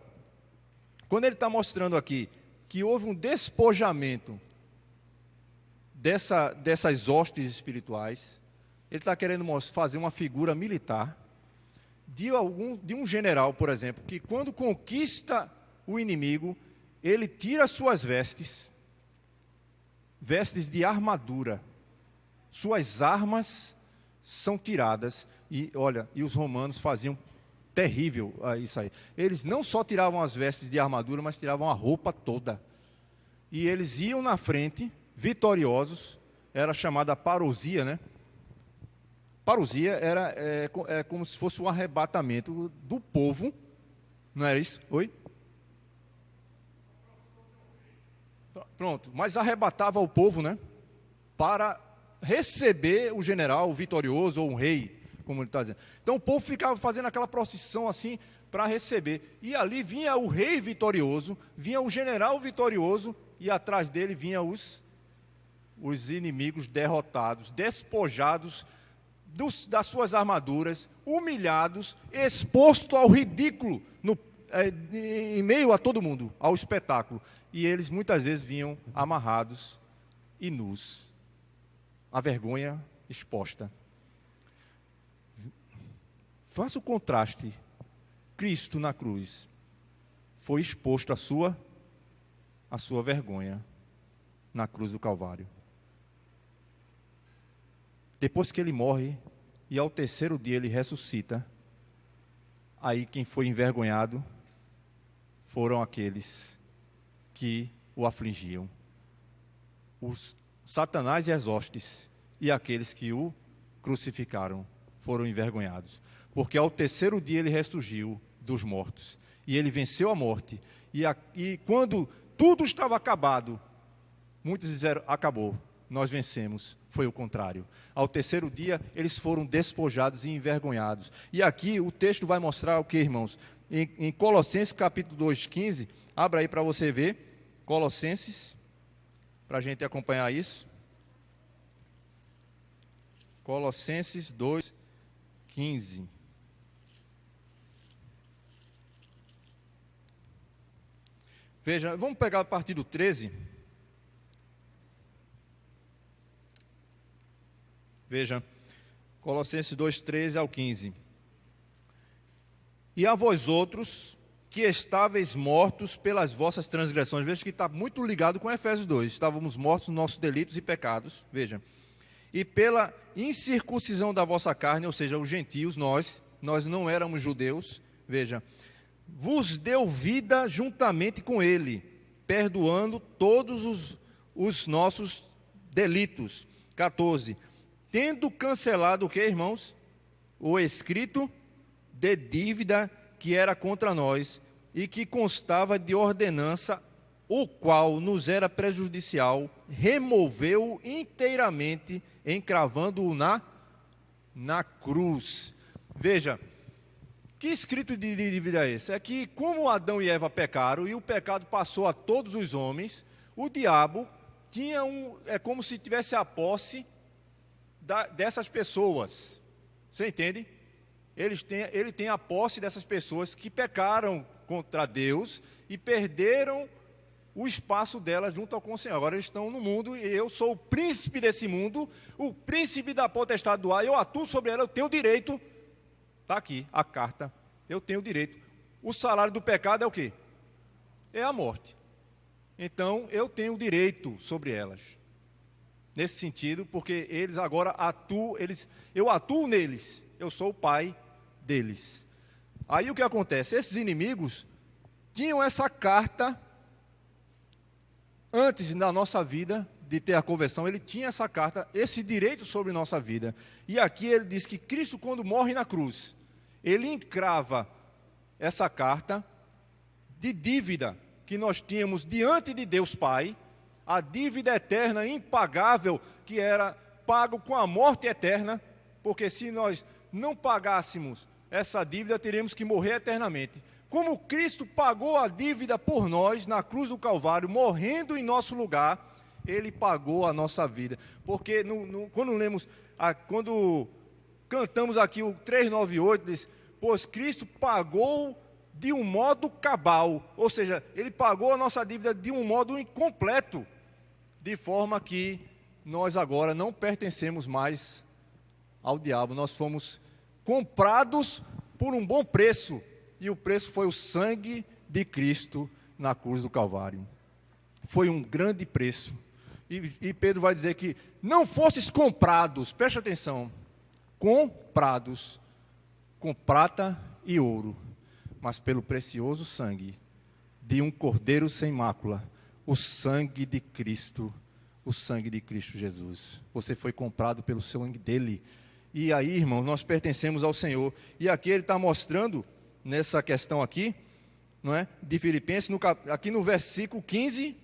Speaker 1: quando ele está mostrando aqui que houve um despojamento dessas hostes espirituais, ele está querendo fazer uma figura militar de um general, por exemplo, que quando conquista o inimigo, ele tira suas vestes de armadura, suas armas são tiradas, e os romanos faziam terrível isso aí. Eles não só tiravam as vestes de armadura, mas tiravam a roupa toda. E eles iam na frente, vitoriosos, era chamada parousia, né? Parousia é como se fosse um arrebatamento do povo, não era isso? Oi? Pronto, mas arrebatava o povo, né? Para receber o general vitorioso ou um rei, como ele está dizendo. Então o povo ficava fazendo aquela procissão assim para receber. E ali vinha o rei vitorioso, vinha o general vitorioso e atrás dele vinha os inimigos derrotados, despojados das suas armaduras, humilhados, expostos ao ridículo em meio a todo mundo, ao espetáculo. E eles muitas vezes vinham amarrados e nus. A vergonha exposta. Faça o contraste. Cristo na cruz foi exposto à sua vergonha na cruz do Calvário. Depois que ele morre e ao terceiro dia ele ressuscita, aí quem foi envergonhado foram aqueles que o afligiam. Os Satanás e as hostes e aqueles que o crucificaram foram envergonhados. Porque ao terceiro dia ele ressurgiu dos mortos. E ele venceu a morte. E quando tudo estava acabado, muitos disseram, acabou, nós vencemos. Foi o contrário. Ao terceiro dia, eles foram despojados e envergonhados. E aqui o texto vai mostrar o que, irmãos? Em Colossenses capítulo 2:15, abra aí para você ver. Colossenses, para a gente acompanhar isso. Colossenses 2:15. Veja, vamos pegar a partir do 13. Veja, Colossenses 2:13 ao 15. E a vós outros, que estáveis mortos pelas vossas transgressões. Veja que está muito ligado com Efésios 2. Estávamos mortos nos nossos delitos e pecados, veja. E pela incircuncisão da vossa carne, ou seja, os gentios, nós não éramos judeus, veja, vos deu vida juntamente com ele, perdoando todos os nossos delitos. 14. Tendo cancelado o que, irmãos? O escrito de dívida que era contra nós e que constava de ordenança, o qual nos era prejudicial, removeu inteiramente, encravando-o na cruz. Veja, que escrito de dívida é esse? É que como Adão e Eva pecaram e o pecado passou a todos os homens, o diabo tinha é como se tivesse a posse dessas pessoas. Você entende? Ele tem a posse dessas pessoas que pecaram contra Deus e perderam o espaço delas junto ao Senhor. Agora eles estão no mundo e eu sou o príncipe desse mundo, o príncipe da potestade do ar, eu atuo sobre ela, eu tenho direito. Está aqui a carta, eu tenho direito. O salário do pecado é o quê? É a morte. Então eu tenho direito sobre elas. Nesse sentido, porque eles agora atuam, eu atuo neles, eu sou o pai deles. Aí o que acontece? Esses inimigos tinham essa carta antes da nossa vida, de ter a conversão, ele tinha essa carta, esse direito sobre nossa vida. E aqui ele diz que Cristo, quando morre na cruz, ele encrava essa carta de dívida que nós tínhamos diante de Deus Pai, a dívida eterna, impagável, que era pago com a morte eterna, porque se nós não pagássemos essa dívida, teríamos que morrer eternamente. Como Cristo pagou a dívida por nós na cruz do Calvário, morrendo em nosso lugar, Ele pagou a nossa vida. Porque quando cantamos aqui o 398, diz, pois Cristo pagou de um modo cabal, ou seja, Ele pagou a nossa dívida de um modo incompleto, de forma que nós agora não pertencemos mais ao diabo, nós fomos comprados por um bom preço, e o preço foi o sangue de Cristo na cruz do Calvário. Foi um grande preço. E Pedro vai dizer que não fostes comprados, preste atenção, comprados com prata e ouro, mas pelo precioso sangue de um cordeiro sem mácula, o sangue de Cristo Jesus. Você foi comprado pelo sangue dele. E aí, irmãos, nós pertencemos ao Senhor. E aqui ele está mostrando, nessa questão aqui, não é, de Filipenses, aqui no versículo 15,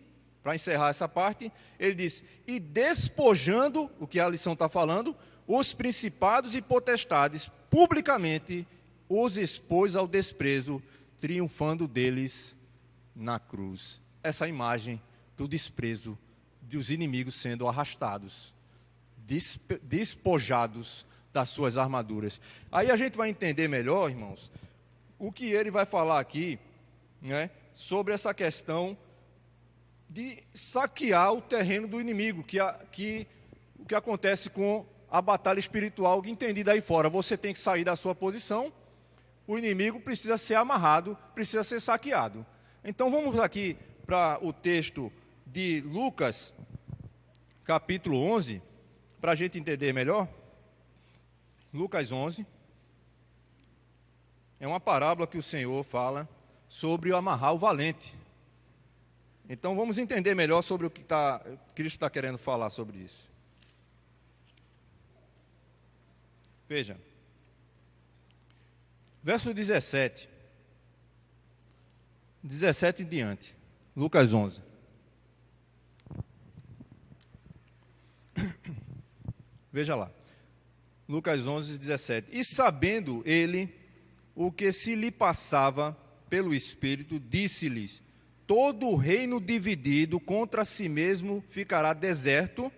Speaker 1: para encerrar essa parte, ele diz, e despojando, o que a lição está falando, os principados e potestades, publicamente os expôs ao desprezo, triunfando deles na cruz. Essa imagem do desprezo dos inimigos sendo arrastados, despojados das suas armaduras. Aí a gente vai entender melhor, irmãos, o que ele vai falar aqui, né, sobre essa questão de saquear o terreno do inimigo, o que acontece com a batalha espiritual entendida aí fora. Você tem que sair da sua posição, o inimigo precisa ser amarrado, precisa ser saqueado. Então vamos aqui para o texto de Lucas, capítulo 11, para a gente entender melhor. Lucas 11, é uma parábola que o Senhor fala sobre o amarrar o valente. Então vamos entender melhor sobre o que Cristo está querendo falar sobre isso. Veja, verso 17 em diante, Lucas 11. Veja lá, Lucas 11, 17. E sabendo ele o que se lhe passava pelo Espírito, disse-lhes, todo o reino dividido contra si mesmo ficará deserto,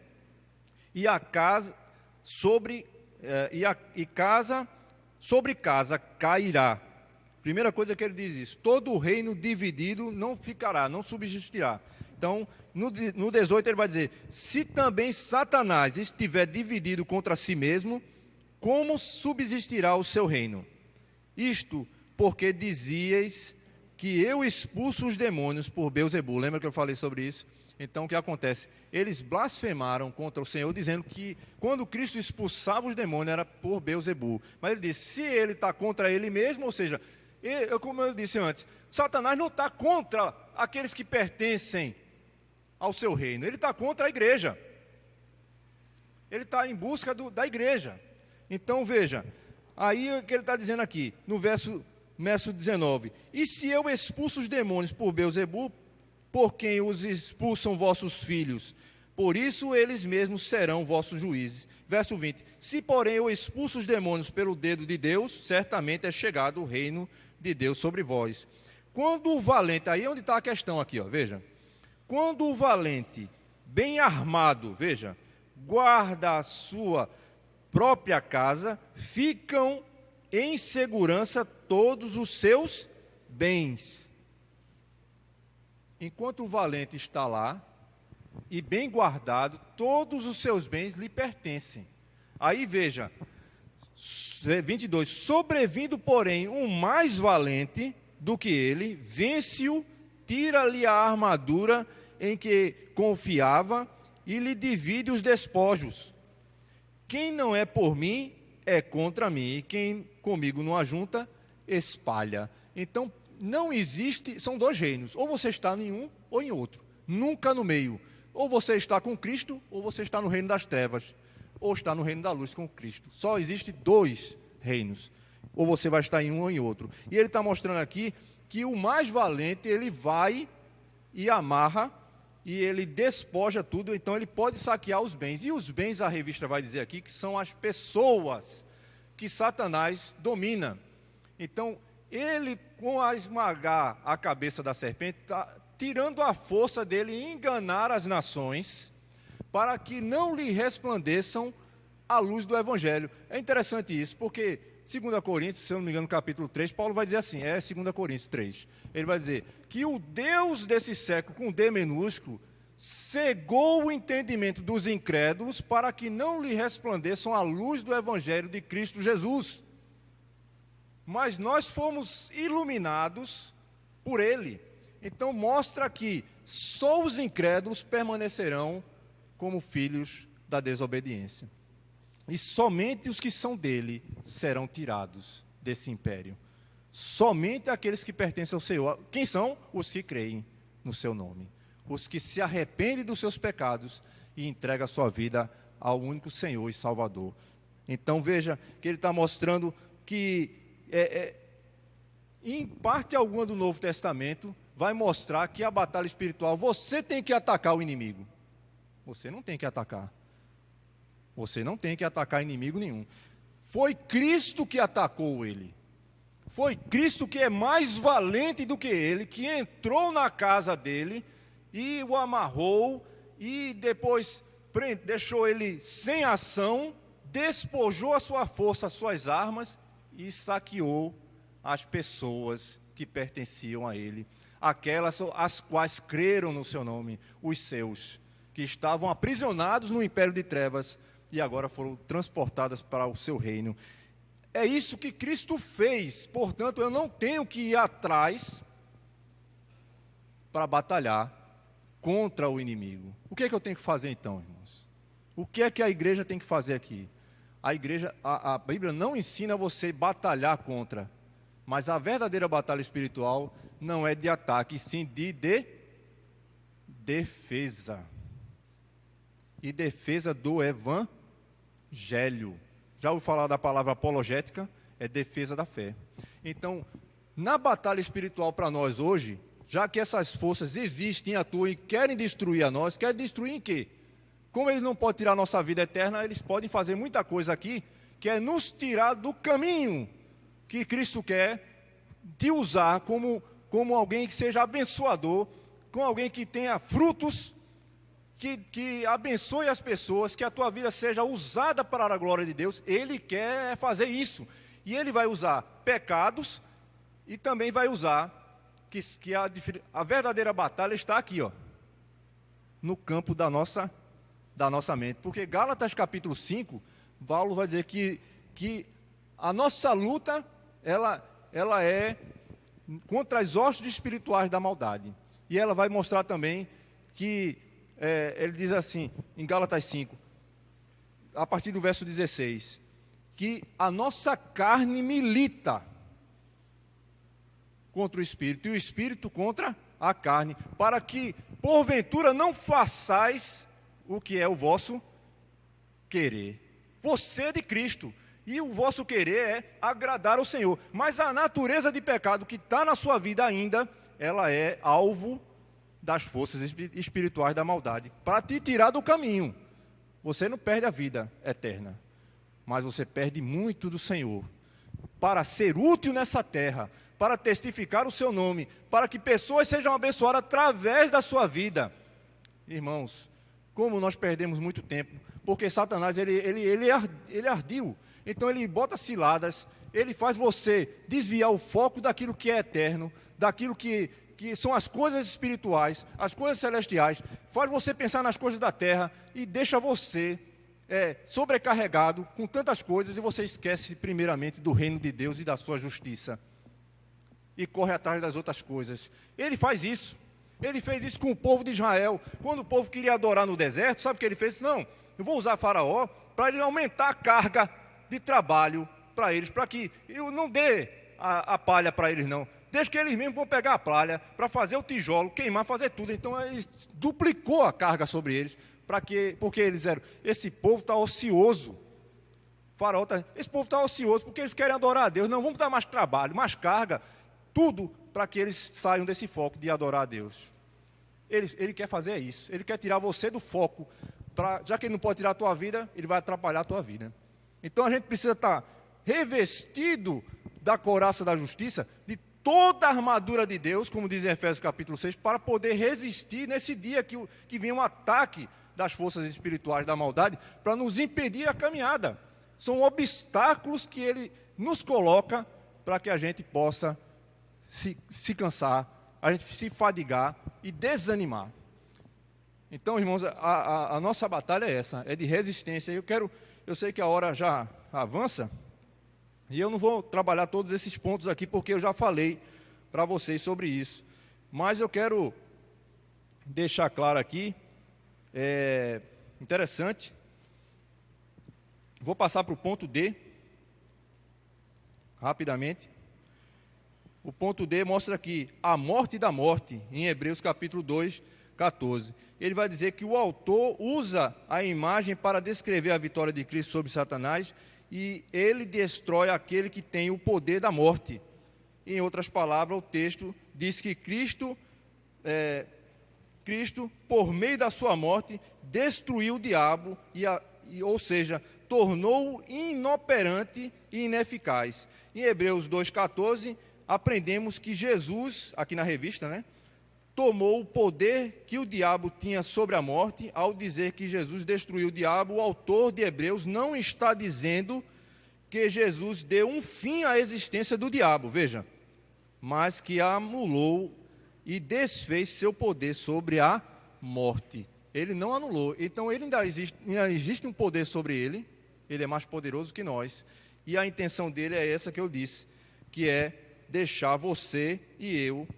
Speaker 1: e a casa sobre casa cairá. Primeira coisa que ele diz isso, todo o reino dividido não ficará, não subsistirá. Então, no 18 ele vai dizer, se também Satanás estiver dividido contra si mesmo, como subsistirá o seu reino? Isto porque dizieis que eu expulso os demônios por Beelzebu. Lembra que eu falei sobre isso? Então, o que acontece? Eles blasfemaram contra o Senhor, dizendo que quando Cristo expulsava os demônios era por Beelzebu. Mas ele disse, se ele está contra ele mesmo, ou seja, como eu disse antes, Satanás não está contra aqueles que pertencem ao seu reino, ele está contra a igreja. Ele está em busca da igreja. Então, veja, aí o que ele está dizendo aqui, no verso 19, e se eu expulso os demônios por Beelzebu, por quem os expulsam vossos filhos, por isso eles mesmos serão vossos juízes. Verso 20, se porém eu expulso os demônios pelo dedo de Deus, certamente é chegado o reino de Deus sobre vós. Quando o valente, aí é onde está a questão aqui, ó, veja, quando o valente, bem armado, veja, guarda a sua própria casa, ficam em segurança todos os seus bens. Enquanto o valente está lá, e bem guardado, todos os seus bens lhe pertencem. Aí veja, 22, sobrevindo, porém, um mais valente do que ele, vence-o, tira-lhe a armadura em que confiava e lhe divide os despojos. Quem não é por mim, é contra mim, e quem comigo não ajunta, espalha. Então, não existe, são dois reinos, ou você está em um ou em outro, nunca no meio. Ou você está com Cristo, ou você está no reino das trevas, ou está no reino da luz com Cristo. Só existe dois reinos, ou você vai estar em um ou em outro. E ele está mostrando aqui que o mais valente, ele vai e amarra, e ele despoja tudo, então ele pode saquear os bens. E os bens, a revista vai dizer aqui, que são as pessoas que Satanás domina. Então, ele, com a esmagar a cabeça da serpente, está tirando a força dele em enganar as nações, para que não lhe resplandeçam a luz do Evangelho. É interessante isso, porque 2 Coríntios, se eu não me engano, capítulo 3, Paulo vai dizer assim, 2 Coríntios 3, ele vai dizer que o Deus desse século, com D minúsculo, cegou o entendimento dos incrédulos para que não lhe resplandeçam a luz do Evangelho de Cristo Jesus. Mas nós fomos iluminados por Ele. Então mostra que só os incrédulos permanecerão como filhos da desobediência. E somente os que são dele serão tirados desse império. Somente aqueles que pertencem ao Senhor. Quem são? Os que creem no seu nome. Os que se arrependem dos seus pecados e entregam a sua vida ao único Senhor e Salvador. Então veja que ele está mostrando que em parte alguma do Novo Testamento vai mostrar que a batalha espiritual, você tem que atacar o inimigo. Você não tem que atacar. Você não tem que atacar inimigo nenhum. Foi Cristo que atacou ele. Foi Cristo que é mais valente do que ele, que entrou na casa dele e o amarrou e depois deixou ele sem ação, despojou a sua força, as suas armas e saqueou as pessoas que pertenciam a ele, aquelas as quais creram no seu nome, os seus, que estavam aprisionados no império de trevas e agora foram transportadas para o seu reino. É isso que Cristo fez, portanto, eu não tenho que ir atrás para batalhar contra o inimigo. O que é que eu tenho que fazer então, irmãos? O que é que a igreja tem que fazer aqui? A Bíblia não ensina você batalhar contra, mas a verdadeira batalha espiritual não é de ataque, sim de defesa. E defesa do Evangelho. Já ouviu falar da palavra apologética? É defesa da fé. Então, na batalha espiritual para nós hoje, já que essas forças existem, atuam e querem destruir a nós, querem destruir em quê? Como eles não podem tirar a nossa vida eterna, eles podem fazer muita coisa aqui, que é nos tirar do caminho que Cristo quer te usar como alguém que seja abençoador, como alguém que tenha frutos, que abençoe as pessoas, que a tua vida seja usada para a glória de Deus. Ele quer fazer isso. E ele vai usar pecados e também vai usar que a verdadeira batalha está aqui, ó, no campo da nossa mente. Porque Gálatas capítulo 5, Paulo vai dizer que a nossa luta, ela ela é contra as hostes espirituais da maldade. E ela vai mostrar também que, ele diz assim, em Gálatas 5, a partir do verso 16, que a nossa carne milita contra o Espírito, e o Espírito contra a carne, para que, porventura, não façais o que é o vosso querer. Você é de Cristo, e o vosso querer é agradar ao Senhor. Mas a natureza de pecado que está na sua vida ainda, ela é alvo das forças espirituais da maldade, para te tirar do caminho. Você não perde a vida eterna, mas você perde muito do Senhor. Para ser útil nessa terra, para testificar o seu nome, para que pessoas sejam abençoadas através da sua vida. Irmãos, como nós perdemos muito tempo, porque Satanás, ele ardil. Então ele bota ciladas, ele faz você desviar o foco daquilo que é eterno, daquilo que são as coisas espirituais, as coisas celestiais, faz você pensar nas coisas da terra e deixa você sobrecarregado com tantas coisas, e você esquece primeiramente do reino de Deus e da sua justiça, e corre atrás das outras coisas. Ele faz isso. Ele fez isso com o povo de Israel. Quando o povo queria adorar no deserto, sabe o que ele fez? Não, eu vou usar Faraó para ele aumentar a carga de trabalho para eles, para que eu não dê a palha para eles, não. Deixa que eles mesmos vão pegar a palha para fazer o tijolo, queimar, fazer tudo. Então ele duplicou a carga sobre eles, porque eles eram, esse povo está ocioso. Faraó esse povo está ocioso porque eles querem adorar a Deus. Não, vamos dar mais trabalho, mais carga, tudo para que eles saiam desse foco de adorar a Deus. Ele quer fazer isso, ele quer tirar você do foco, já que ele não pode tirar a tua vida, ele vai atrapalhar a tua vida. Então a gente precisa estar revestido da couraça da justiça, de toda a armadura de Deus, como diz em Efésios capítulo 6, para poder resistir nesse dia que vem um ataque das forças espirituais da maldade, para nos impedir a caminhada. São obstáculos que ele nos coloca para que a gente possa se cansar, a gente se fadigar e desanimar. Então, irmãos, a nossa batalha é essa, é de resistência. Eu sei que a hora já avança, e eu não vou trabalhar todos esses pontos aqui, porque eu já falei para vocês sobre isso. Mas eu quero deixar claro aqui, interessante, vou passar para o ponto D, rapidamente. O ponto D mostra aqui a morte da morte, em Hebreus capítulo 2, 14. Ele vai dizer que o autor usa a imagem para descrever a vitória de Cristo sobre Satanás, e ele destrói aquele que tem o poder da morte. Em outras palavras, o texto diz que Cristo, por meio da sua morte, destruiu o diabo, ou seja, tornou-o inoperante e ineficaz. Em Hebreus 2,14, aprendemos que Jesus, aqui na revista, tomou o poder que o diabo tinha sobre a morte. Ao dizer que Jesus destruiu o diabo, o autor de Hebreus não está dizendo que Jesus deu um fim à existência do diabo, veja, mas que anulou e desfez seu poder sobre a morte. Ele não anulou, então ele ainda existe um poder sobre ele é mais poderoso que nós, e a intenção dele é essa que eu disse, que é deixar você e eu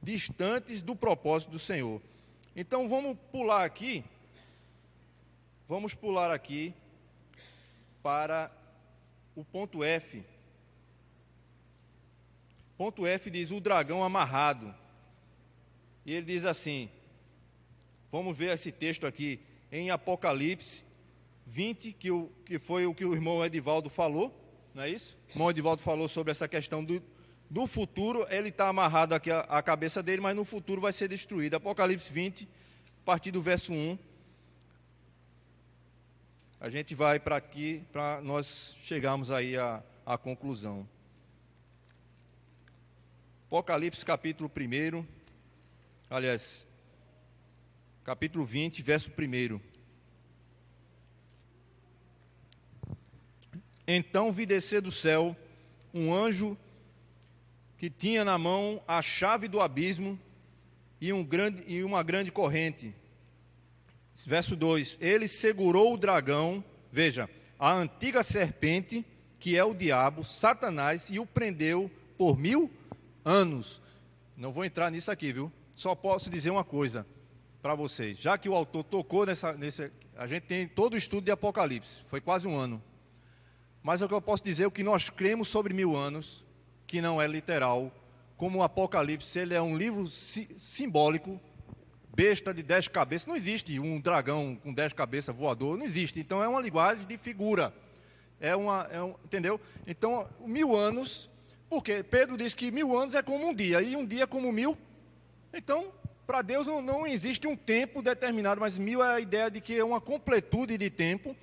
Speaker 1: distantes do propósito do Senhor. Então vamos pular aqui para o ponto F. Ponto F diz o dragão amarrado. E ele diz assim, vamos ver esse texto aqui em Apocalipse 20, que foi o que o irmão Edivaldo falou, não é isso? O irmão Edivaldo falou sobre essa questão do futuro. Ele está amarrado aqui a cabeça dele, mas no futuro vai ser destruído. Apocalipse 20, a partir do verso 1. A gente vai para aqui, para nós chegarmos aí à conclusão. Apocalipse capítulo 1, aliás, capítulo 20, verso 1. Então vi descer do céu um anjo que tinha na mão a chave do abismo e uma grande corrente. Verso 2, ele segurou o dragão, veja, a antiga serpente, que é o diabo, Satanás, e o prendeu por 1000 anos. Não vou entrar nisso aqui, viu? Só posso dizer uma coisa para vocês. Já que o autor tocou a gente tem todo o estudo de Apocalipse, foi quase um ano. Mas o que eu posso dizer é o que nós cremos sobre 1000 anos, que não é literal, como o Apocalipse, ele é um livro simbólico, besta de 10 cabeças. Não existe um dragão com 10 cabeças voador, não existe. Então é uma linguagem de figura. Entendeu? Então, 1000 anos, porque Pedro diz que 1000 anos é como um dia, e um dia é como 1000. Então, para Deus não existe um tempo determinado, mas 1000 é a ideia de que é uma completude de tempo,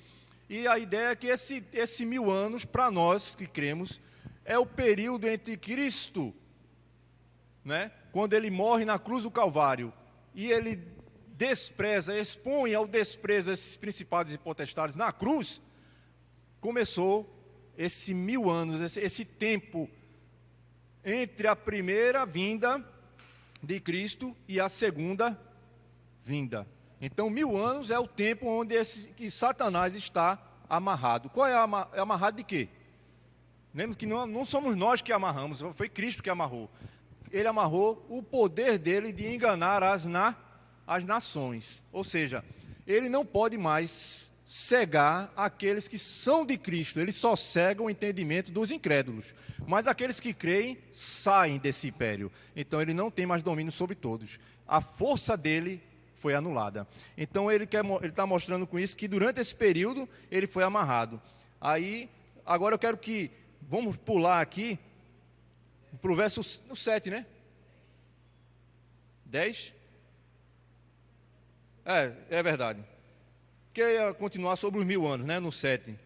Speaker 1: e a ideia é que esse 1000 anos, para nós que cremos, é o período entre Cristo, né, quando ele morre na cruz do Calvário, e ele expõe ao desprezo esses principados e potestades na cruz. Começou esse 1000 anos, esse tempo entre a primeira vinda de Cristo e a segunda vinda. Então, 1000 anos é o tempo onde que Satanás está amarrado. Qual é amarrado de quê? Lembra que não somos nós que amarramos, foi Cristo que amarrou. Ele amarrou o poder dele de enganar as nações. Ou seja, ele não pode mais cegar aqueles que são de Cristo. Ele só cega o entendimento dos incrédulos. Mas aqueles que creem saem desse império. Então ele não tem mais domínio sobre todos. A força dele foi anulada. Então ele está mostrando com isso que durante esse período ele foi amarrado. Agora eu quero vamos pular aqui para o verso 7, né? 10? É verdade. Que ia continuar sobre os 1000 anos, né? No 7.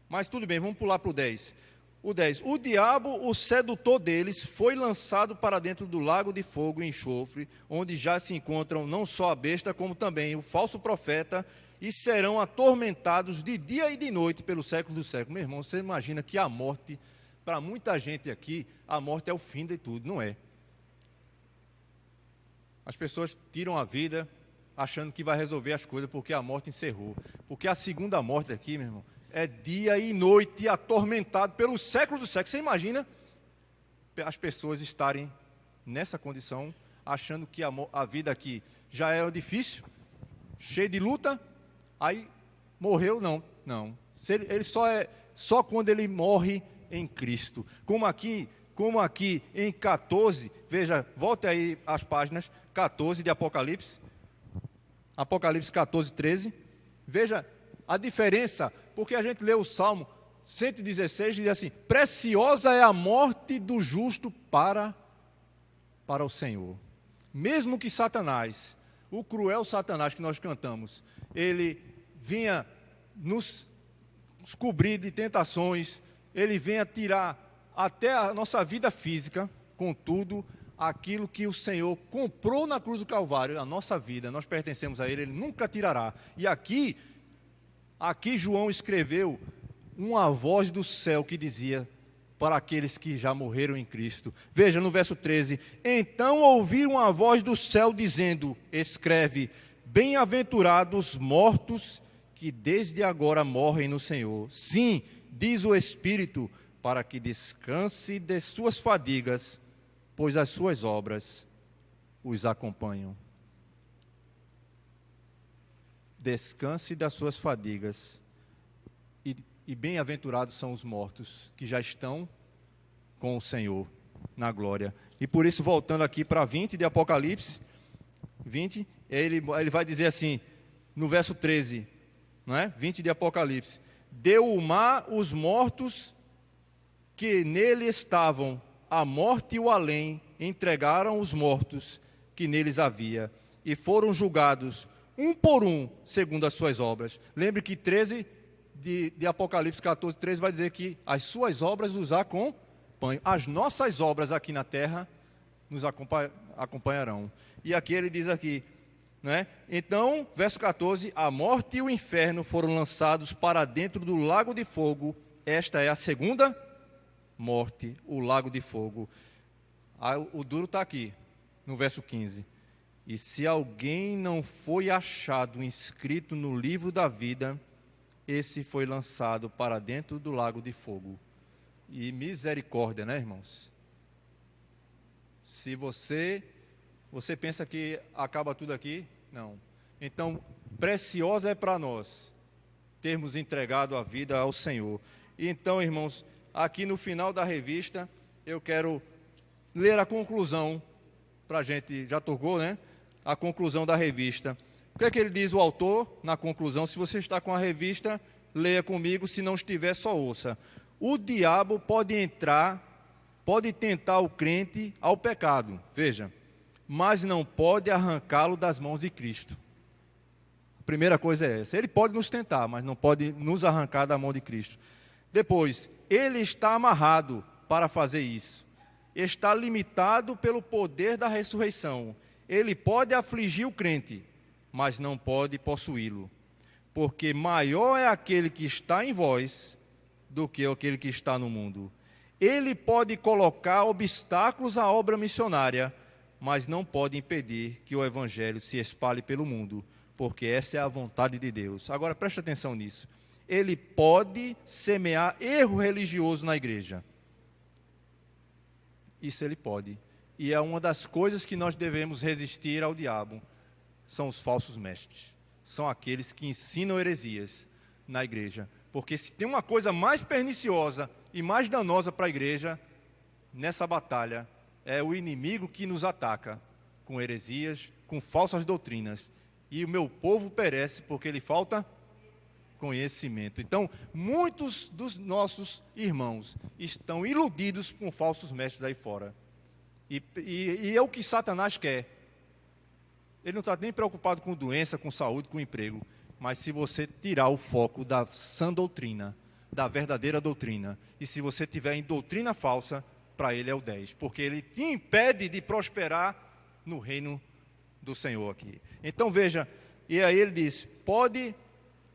Speaker 1: Mas tudo bem, vamos pular para o 10. O 10. O diabo, o sedutor deles, foi lançado para dentro do lago de fogo e enxofre, onde já se encontram não só a besta, como também o falso profeta, e serão atormentados de dia e de noite pelos séculos dos séculos. Meu irmão, você imagina que a morte, para muita gente aqui, a morte é o fim de tudo. Não é. As pessoas tiram a vida achando que vai resolver as coisas porque a morte encerrou. Porque a segunda morte aqui, meu irmão, é dia e noite atormentado pelos séculos dos séculos. Você imagina as pessoas estarem nessa condição, achando que a vida aqui já é difícil, cheia de luta, aí morreu? Não. Ele só quando ele morre em Cristo. Como aqui em 14, veja, volte aí as páginas 14 de Apocalipse. Apocalipse 14, 13. Veja a diferença, porque a gente lê o Salmo 116 e diz assim: preciosa é a morte do justo para o Senhor. Mesmo que Satanás, o cruel Satanás que nós cantamos, ele vinha nos cobrir de tentações, ele venha tirar até a nossa vida física, contudo, aquilo que o Senhor comprou na cruz do Calvário, a nossa vida, nós pertencemos a Ele nunca tirará. E aqui João escreveu uma voz do céu que dizia para aqueles que já morreram em Cristo. Veja no verso 13: então ouvi uma voz do céu dizendo, escreve, bem-aventurados mortos que desde agora morrem no Senhor. Sim, diz o Espírito, para que descanse de suas fadigas, pois as suas obras os acompanham. Descanse das suas fadigas, e bem-aventurados são os mortos, que já estão com o Senhor na glória. E por isso, voltando aqui para 20 de Apocalipse, 20, ele vai dizer assim, no verso 13, não é? 20 de Apocalipse: deu o mar os mortos que nele estavam, a morte e o além entregaram os mortos que neles havia, e foram julgados, um por um, segundo as suas obras. Lembre que 13 de Apocalipse 14, 13 vai dizer que as suas obras os acompanham. As nossas obras aqui na terra nos acompanharão. E aqui ele diz aqui, né? Então, verso 14: a morte e o inferno foram lançados para dentro do lago de fogo. Esta é a segunda morte, o lago de fogo. O duro está aqui, no verso 15. E se alguém não foi achado inscrito no livro da vida, esse foi lançado para dentro do lago de fogo. e misericórdia, né, irmãos? Se você pensa que acaba tudo aqui, não. Então, preciosa é para nós termos entregado a vida ao Senhor. E então, irmãos, aqui no final da revista, eu quero ler a conclusão, para a gente, já tocou, né? A conclusão da revista. O que é que ele diz, o autor, na conclusão? Se você está com a revista, leia comigo, se não estiver, só ouça. O diabo pode tentar o crente ao pecado, veja, mas não pode arrancá-lo das mãos de Cristo. A primeira coisa é essa. Ele pode nos tentar, mas não pode nos arrancar da mão de Cristo. Depois, ele está amarrado para fazer isso. Está limitado pelo poder da ressurreição. Ele pode afligir o crente, mas não pode possuí-lo. Porque maior é aquele que está em vós do que aquele que está no mundo. Ele pode colocar obstáculos à obra missionária, mas não pode impedir que o evangelho se espalhe pelo mundo, porque essa é a vontade de Deus. Agora preste atenção nisso. Ele pode semear erro religioso na igreja. Isso ele pode. E é uma das coisas que nós devemos resistir ao diabo. São os falsos mestres. São aqueles que ensinam heresias na igreja. Porque se tem uma coisa mais perniciosa e mais danosa para a igreja, nessa batalha, é o inimigo que nos ataca com heresias, com falsas doutrinas. E o meu povo perece porque lhe falta conhecimento. Então, muitos dos nossos irmãos estão iludidos com falsos mestres aí fora. E é o que Satanás quer. Ele não está nem preocupado com doença, com saúde, com emprego. Mas se você tirar o foco da sã doutrina, da verdadeira doutrina, e se você tiver em doutrina falsa, para ele é o 10. Porque ele te impede de prosperar no reino do Senhor aqui. Então veja, e aí ele diz, pode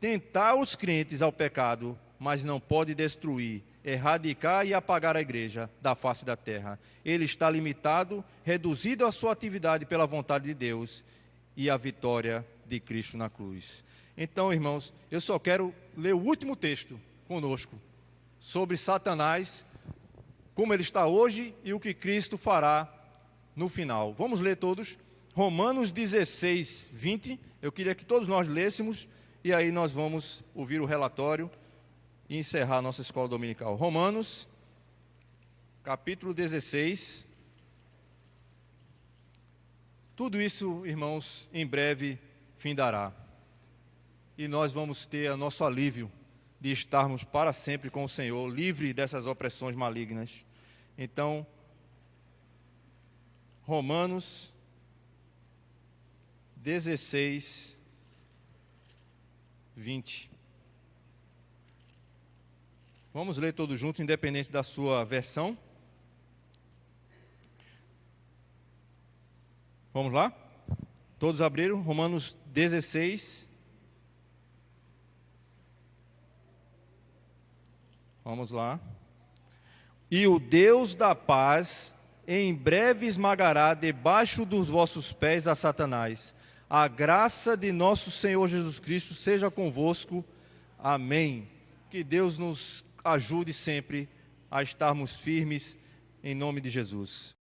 Speaker 1: tentar os crentes ao pecado, mas não pode destruir, erradicar e apagar a igreja da face da terra. Ele está limitado, reduzido a sua atividade pela vontade de Deus e a vitória de Cristo na cruz. Então, irmãos, eu só quero ler o último texto conosco, sobre Satanás, como ele está hoje e o que Cristo fará no final. Vamos ler todos, Romanos 16, 20, eu queria que todos nós lêssemos, e aí nós vamos ouvir o relatório e encerrar a nossa escola dominical. Romanos, capítulo 16. Tudo isso, irmãos, em breve findará. E nós vamos ter o nosso alívio de estarmos para sempre com o Senhor, livre dessas opressões malignas. Então, Romanos 16, 20. Vamos ler todos juntos, independente da sua versão. Vamos lá? Todos abriram? Romanos 16. Vamos lá. E o Deus da paz em breve esmagará debaixo dos vossos pés a Satanás. A graça de nosso Senhor Jesus Cristo seja convosco. Amém. Que Deus nos ajude sempre a estarmos firmes em nome de Jesus.